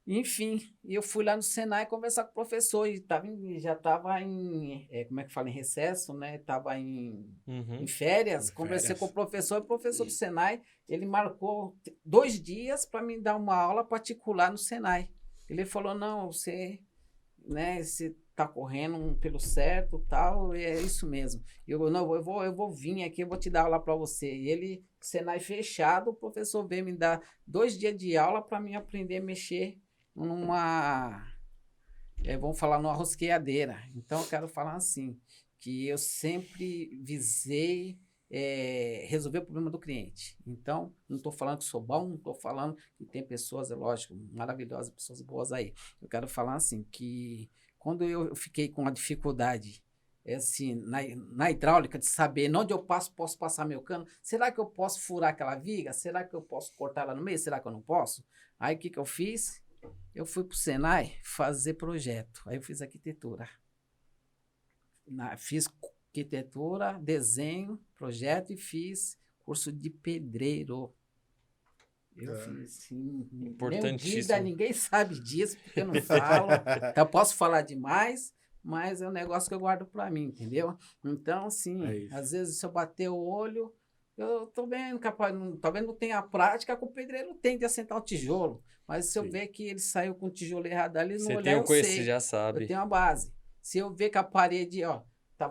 Enfim, eu fui lá no Senai conversar com o professor e já estava em, como é que fala, em recesso, né? Estava em férias, Em conversei férias. com o professor do Senai, ele marcou 2 dias para me dar uma aula particular no Senai. Ele falou, não, você está correndo pelo certo, tal, é isso mesmo. Eu vou vir aqui, eu vou te dar aula para você. E ele, Senai fechado, o professor veio me dar 2 dias de aula para mim aprender a mexer vamos falar numa rosqueadeira. Então, eu quero falar assim, que eu sempre visei resolver o problema do cliente. Então, não estou falando que sou bom, não estou falando que tem pessoas, é lógico, maravilhosas, pessoas boas aí. Eu quero falar assim, que quando eu fiquei com a dificuldade assim, na hidráulica, de saber onde eu posso passar meu cano, será que eu posso furar aquela viga? Será que eu posso cortar ela no meio? Será que eu não posso? Aí, o que eu fiz? Eu fui para o Senai fazer projeto. Aí eu fiz arquitetura. Fiz arquitetura, desenho, projeto e fiz curso de pedreiro. Eu fiz, sim. Importantíssimo. Ninguém sabe disso, porque eu não falo. Então, eu posso falar demais, mas é um negócio que eu guardo para mim, entendeu? Então, assim, às vezes, se eu bater o olho, eu tô vendo, capaz, talvez não tenha a prática que o pedreiro tem de assentar o tijolo. Mas se eu ver que ele saiu com o tijolo errado ali, no Você olhar tem eu conhecimento, sei. você já sabe. Eu tenho uma base. Se eu ver que a parede, ó,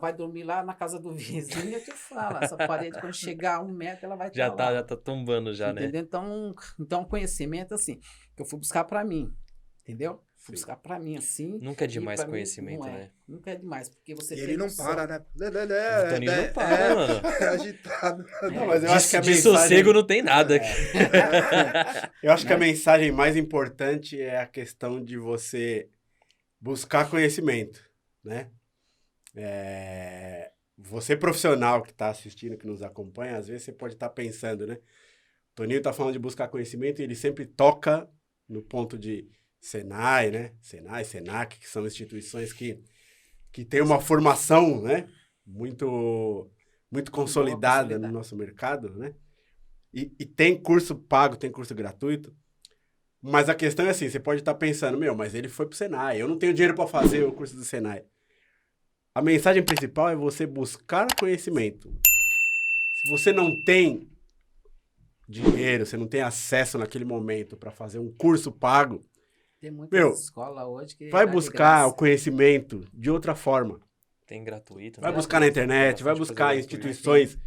vai dormir lá na casa do vizinho, eu te falo, essa parede, quando chegar a 1 metro, ela vai estar lá. Já tá tombando já, Entendeu? né? Então, conhecimento, assim, que eu fui buscar para mim, entendeu? Fui buscar para mim, assim. Nunca é demais pra mim, conhecimento, não né? Nunca é demais, porque você E tem ele não noção. para, né? O Toninho não para, mano. É agitado. Não, mas eu acho que a De mensagem... sossego não tem nada. Eu acho que a mensagem mais importante é a questão de você buscar conhecimento, né? Você profissional que está assistindo, que nos acompanha, às vezes você pode estar pensando, né? O Toninho está falando de buscar conhecimento e ele sempre toca no ponto de Senai, né? Senai, Senac, que são instituições que têm uma formação, né? Muito consolidada no nosso mercado, né? E tem curso pago, tem curso gratuito. Mas a questão é assim, você pode estar pensando, mas ele foi pro Senai, eu não tenho dinheiro para fazer o curso do Senai. A mensagem principal é você buscar conhecimento. Se você não tem dinheiro, você não tem acesso naquele momento para fazer um curso pago, Tem muitas escolas hoje que vai dá de buscar graça. o conhecimento de outra forma. Tem gratuito, né? Vai buscar na internet, vai Bastante buscar coisa instituições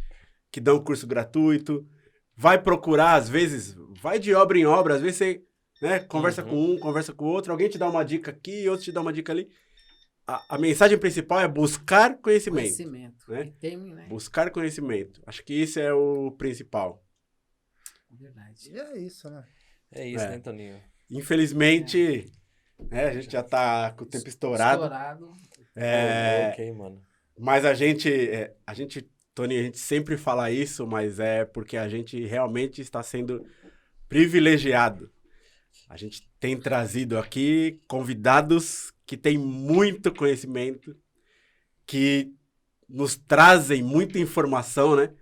que dão curso gratuito, vai procurar, às vezes, vai de obra em obra, às vezes você, né, conversa com um, conversa com o outro, alguém te dá uma dica aqui, outro te dá uma dica ali. A mensagem principal é buscar conhecimento. Né? E tem, né? Buscar conhecimento. Acho que isso é o principal. Verdade. E é isso, né? É isso, né, Toninho? Infelizmente, né, a gente já tá com o tempo estourado. Ok, mano. Mas a gente, Tony, a gente sempre fala isso, mas é porque a gente realmente está sendo privilegiado. A gente tem trazido aqui convidados que têm muito conhecimento, que nos trazem muita informação, né?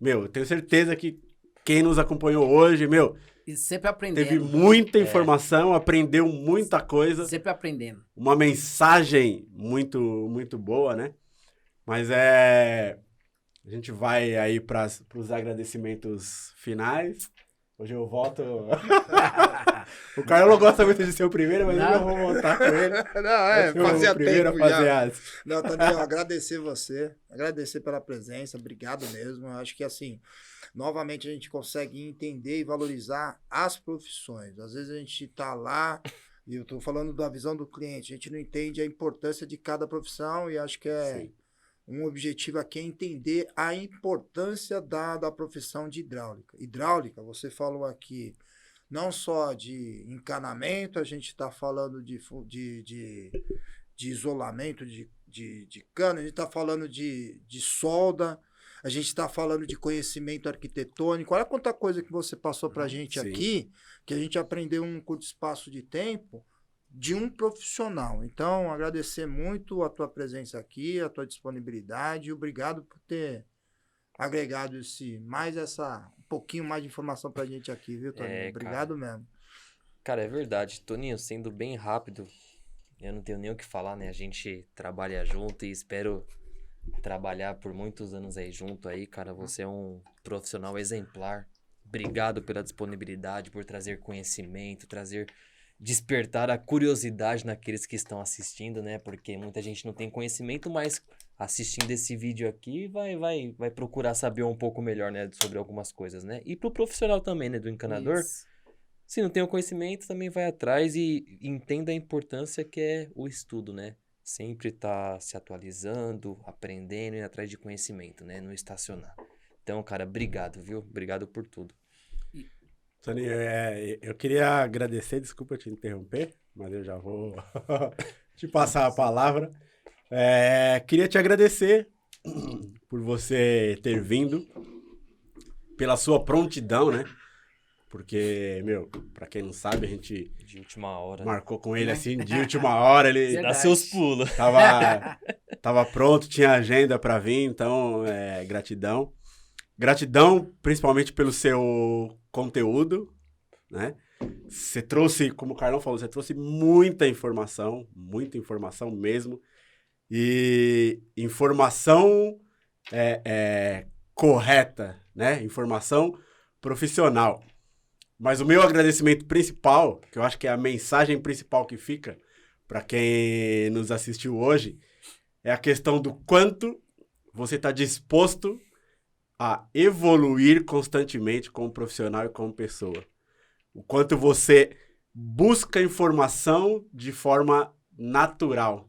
Eu tenho certeza que quem nos acompanhou hoje, E sempre aprendendo. teve muita informação, aprendeu muita coisa. Sempre aprendendo. Uma mensagem muito, muito boa, né? Mas a gente vai aí para os agradecimentos finais. Hoje eu volto... O Carlos não gosta muito de ser o primeiro, mas eu vou voltar com ele. Não, fazia tempo já. As... Não, Toninho, agradecer você, agradecer pela presença, obrigado mesmo. Eu acho que assim, novamente a gente consegue entender e valorizar as profissões. Às vezes a gente tá lá, e eu estou falando da visão do cliente, a gente não entende a importância de cada profissão e acho que um objetivo aqui é entender a importância da profissão de hidráulica. Hidráulica, você falou aqui, não só de encanamento, a gente está falando de isolamento de cano, a gente está falando de solda, a gente está falando de conhecimento arquitetônico. Olha quanta coisa que você passou para a gente aqui, que a gente aprendeu em um curto espaço de tempo, de um profissional. Então, agradecer muito a tua presença aqui, a tua disponibilidade, e obrigado por ter agregado um pouquinho mais de informação pra gente aqui, viu, Toninho? Obrigado mesmo. Cara, é verdade. Toninho, sendo bem rápido, eu não tenho nem o que falar, né? A gente trabalha junto e espero trabalhar por muitos anos aí junto aí, cara. Você é um profissional exemplar. Obrigado pela disponibilidade, por trazer conhecimento, despertar a curiosidade naqueles que estão assistindo, né? Porque muita gente não tem conhecimento, mas assistindo esse vídeo aqui vai procurar saber um pouco melhor, né? Sobre algumas coisas, né? E pro profissional também, né? Do encanador. Isso. Se não tem o conhecimento, também vai atrás e entenda a importância que é o estudo, né? Sempre tá se atualizando, aprendendo e atrás de conhecimento, né? Não estacionar. Então, cara, obrigado, viu? Obrigado por tudo. Tony, eu queria agradecer, desculpa te interromper, mas eu já vou te passar a palavra. Queria te agradecer por você ter vindo, pela sua prontidão, né? Porque, pra quem não sabe, a gente de última hora marcou com ele assim, de última hora, ele dá seus pulos. Tava pronto, tinha agenda para vir, então, gratidão. Gratidão, principalmente pelo seu conteúdo, né? Você trouxe, como o Carlão falou, você trouxe muita informação mesmo. E informação correta, né? Informação profissional. Mas o meu agradecimento principal, que eu acho que é a mensagem principal que fica para quem nos assistiu hoje, é a questão do quanto você está disposto a evoluir constantemente como profissional e como pessoa. O quanto você busca informação de forma natural.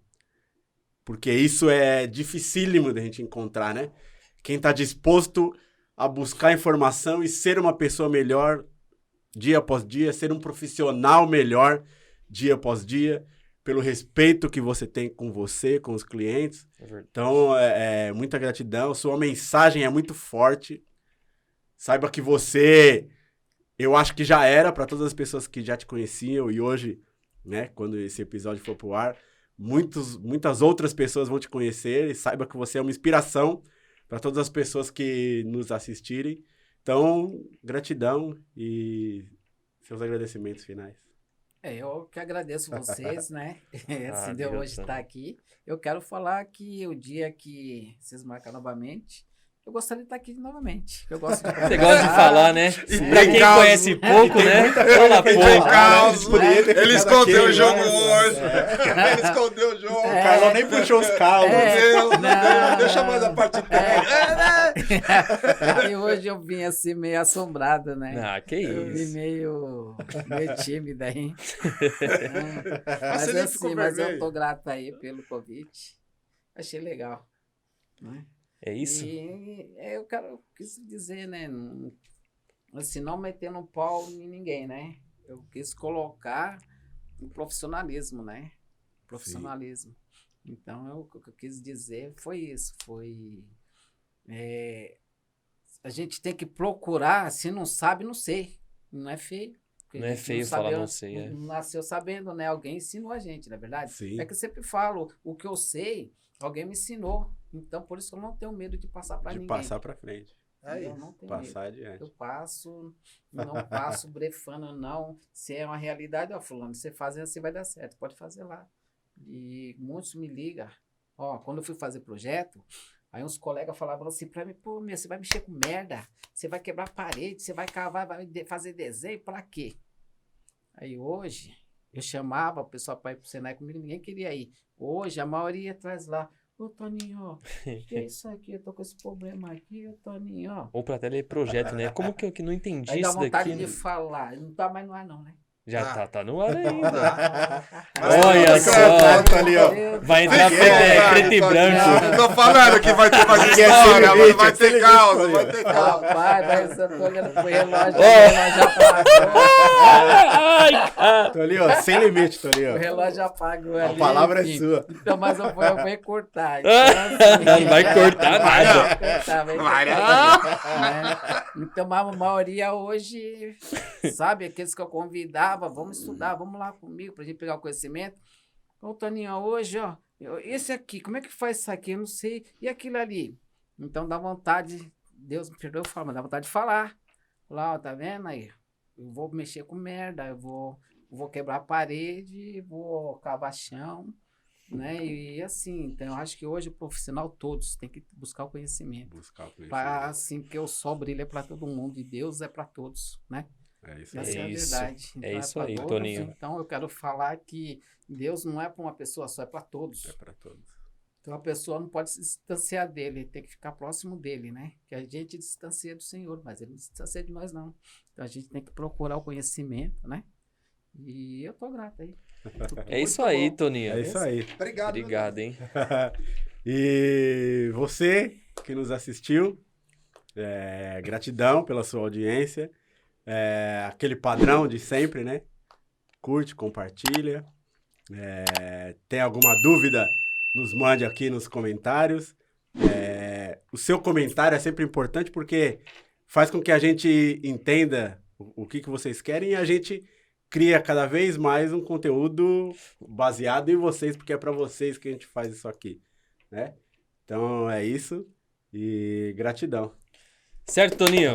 Porque isso é dificílimo de a gente encontrar, né? Quem está disposto a buscar informação e ser uma pessoa melhor dia após dia, ser um profissional melhor dia após dia, pelo respeito que você tem com você, com os clientes. É verdade. Então, muita gratidão. Sua mensagem é muito forte. Saiba que você, eu acho que já era para todas as pessoas que já te conheciam e hoje, né, quando esse episódio for pro ar, muitas outras pessoas vão te conhecer e saiba que você é uma inspiração para todas as pessoas que nos assistirem. Então, gratidão e seus agradecimentos finais. Eu que agradeço vocês, né? Se deu Deus, hoje estar aqui. Eu quero falar que o dia que vocês marcam novamente, eu gostaria de estar aqui novamente. Eu gosto de Você gosta de falar, né? Sim. Pra quem Caos. conhece pouco, né? Fala Tem pouco. caos. Ele escondeu o jogo né? hoje. Ele escondeu o jogo. O Carlão nem puxou os calos. Não, deixa mais a parte E hoje eu vim assim meio assombrado, né? Ah, que Eu vim isso. meio tímida aí. Mas Você nem ficou assim, mas eu vermelho. tô grato aí pelo convite. Achei legal. Né? É isso? E eu quis dizer, né? Assim, não metendo um pau em ninguém, né? Eu quis colocar o profissionalismo, né? Profissionalismo. Então, o que eu quis dizer foi isso. A gente tem que procurar, se não sabe, não sei. Não é feio. Porque Não a é gente feio falar não sei, é. Não nasceu sabendo, né? Alguém ensinou a gente, não é verdade? Sim. É que eu sempre falo, o que eu sei, alguém me ensinou. Então, por isso que eu não tenho medo de passar para De ninguém. passar pra frente. Eu não tenho medo. Passar adiante. Eu passo, não passo brefando, não. Se é uma realidade, ó, fulano, você fazendo assim vai dar certo, pode fazer lá. E muitos me ligam. Ó, quando eu fui fazer projeto, aí uns colegas falavam assim pra mim, pô, meu, você vai mexer com merda, você vai quebrar parede, você vai cavar, vai fazer desenho, pra quê? Aí hoje, eu chamava o pessoal pra ir pro Senai comigo, ninguém queria ir. Hoje, a maioria traz lá, ô Toninho, que é isso aqui? Eu tô com esse problema aqui, ô Toninho, ó. Ou pra teleprojeto, né? Como que eu que não entendi Aí dá isso vontade daqui? de falar, não tá mais no ar não, né? Já tá no ar ainda. Mas Olha fica só. quieto ali, ó. Vai entrar preto e branco. Tô falando que vai ter mais Aqui é história, sem mas limite, vai é sem ter caos, limite, vai ter caos. Rapaz, mas eu tô olhando pro relógio, o relógio apagou. Ai, ah. Tô ali, ó, sem limite, tô ali, O ó. relógio apagou A ali. palavra é enfim. sua. Então, mas eu vou cortar. Então, assim, Não vai cortar nada. Vai cortar, vai Vai, cortar. Então, a maioria hoje, sabe, aqueles que eu convidava, vamos estudar, vamos lá comigo pra gente pegar o conhecimento. Ô, Toninho, hoje, ó, esse aqui, como é que faz isso aqui? Eu não sei. E aquilo ali? Então, dá vontade, Deus me perdoe, eu falo, mas dá vontade de falar. Lá, ó, tá vendo aí? Eu vou mexer com merda, eu vou quebrar a parede, vou cavar chão, né? E assim, então eu acho que hoje o profissional todos tem que buscar o conhecimento. Buscar o Pra, conhecimento. assim, porque o sol brilha é para todo mundo e Deus é para todos, né? É isso Essa aí. é a isso. verdade. É Então, isso pra aí, todos. Toninho. Então eu quero falar que Deus não é para uma pessoa só, é para todos. É pra todos. Então a pessoa não pode se distanciar dele, tem que ficar próximo dele, né? Que a gente distancia do Senhor, mas ele não se distancia de nós, não. Então a gente tem que procurar o conhecimento, né? E eu tô grato aí. É isso Muito aí, bom. Toninho. É isso aí. Obrigado. Obrigado, hein? E você que nos assistiu, gratidão pela sua audiência. Aquele padrão de sempre, né? Curte, compartilha. Tem alguma dúvida? Nos mande aqui nos comentários. O seu comentário é sempre importante porque faz com que a gente entenda o que vocês querem e a gente cria cada vez mais um conteúdo baseado em vocês, porque é para vocês que a gente faz isso aqui, né? Então é isso e gratidão. Certo, Toninho?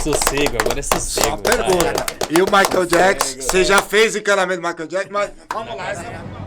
Sossego, agora é sossego. Só pergunta. E o Michael Jackson? Você já fez encanamento do Michael Jackson? Mas vamos lá.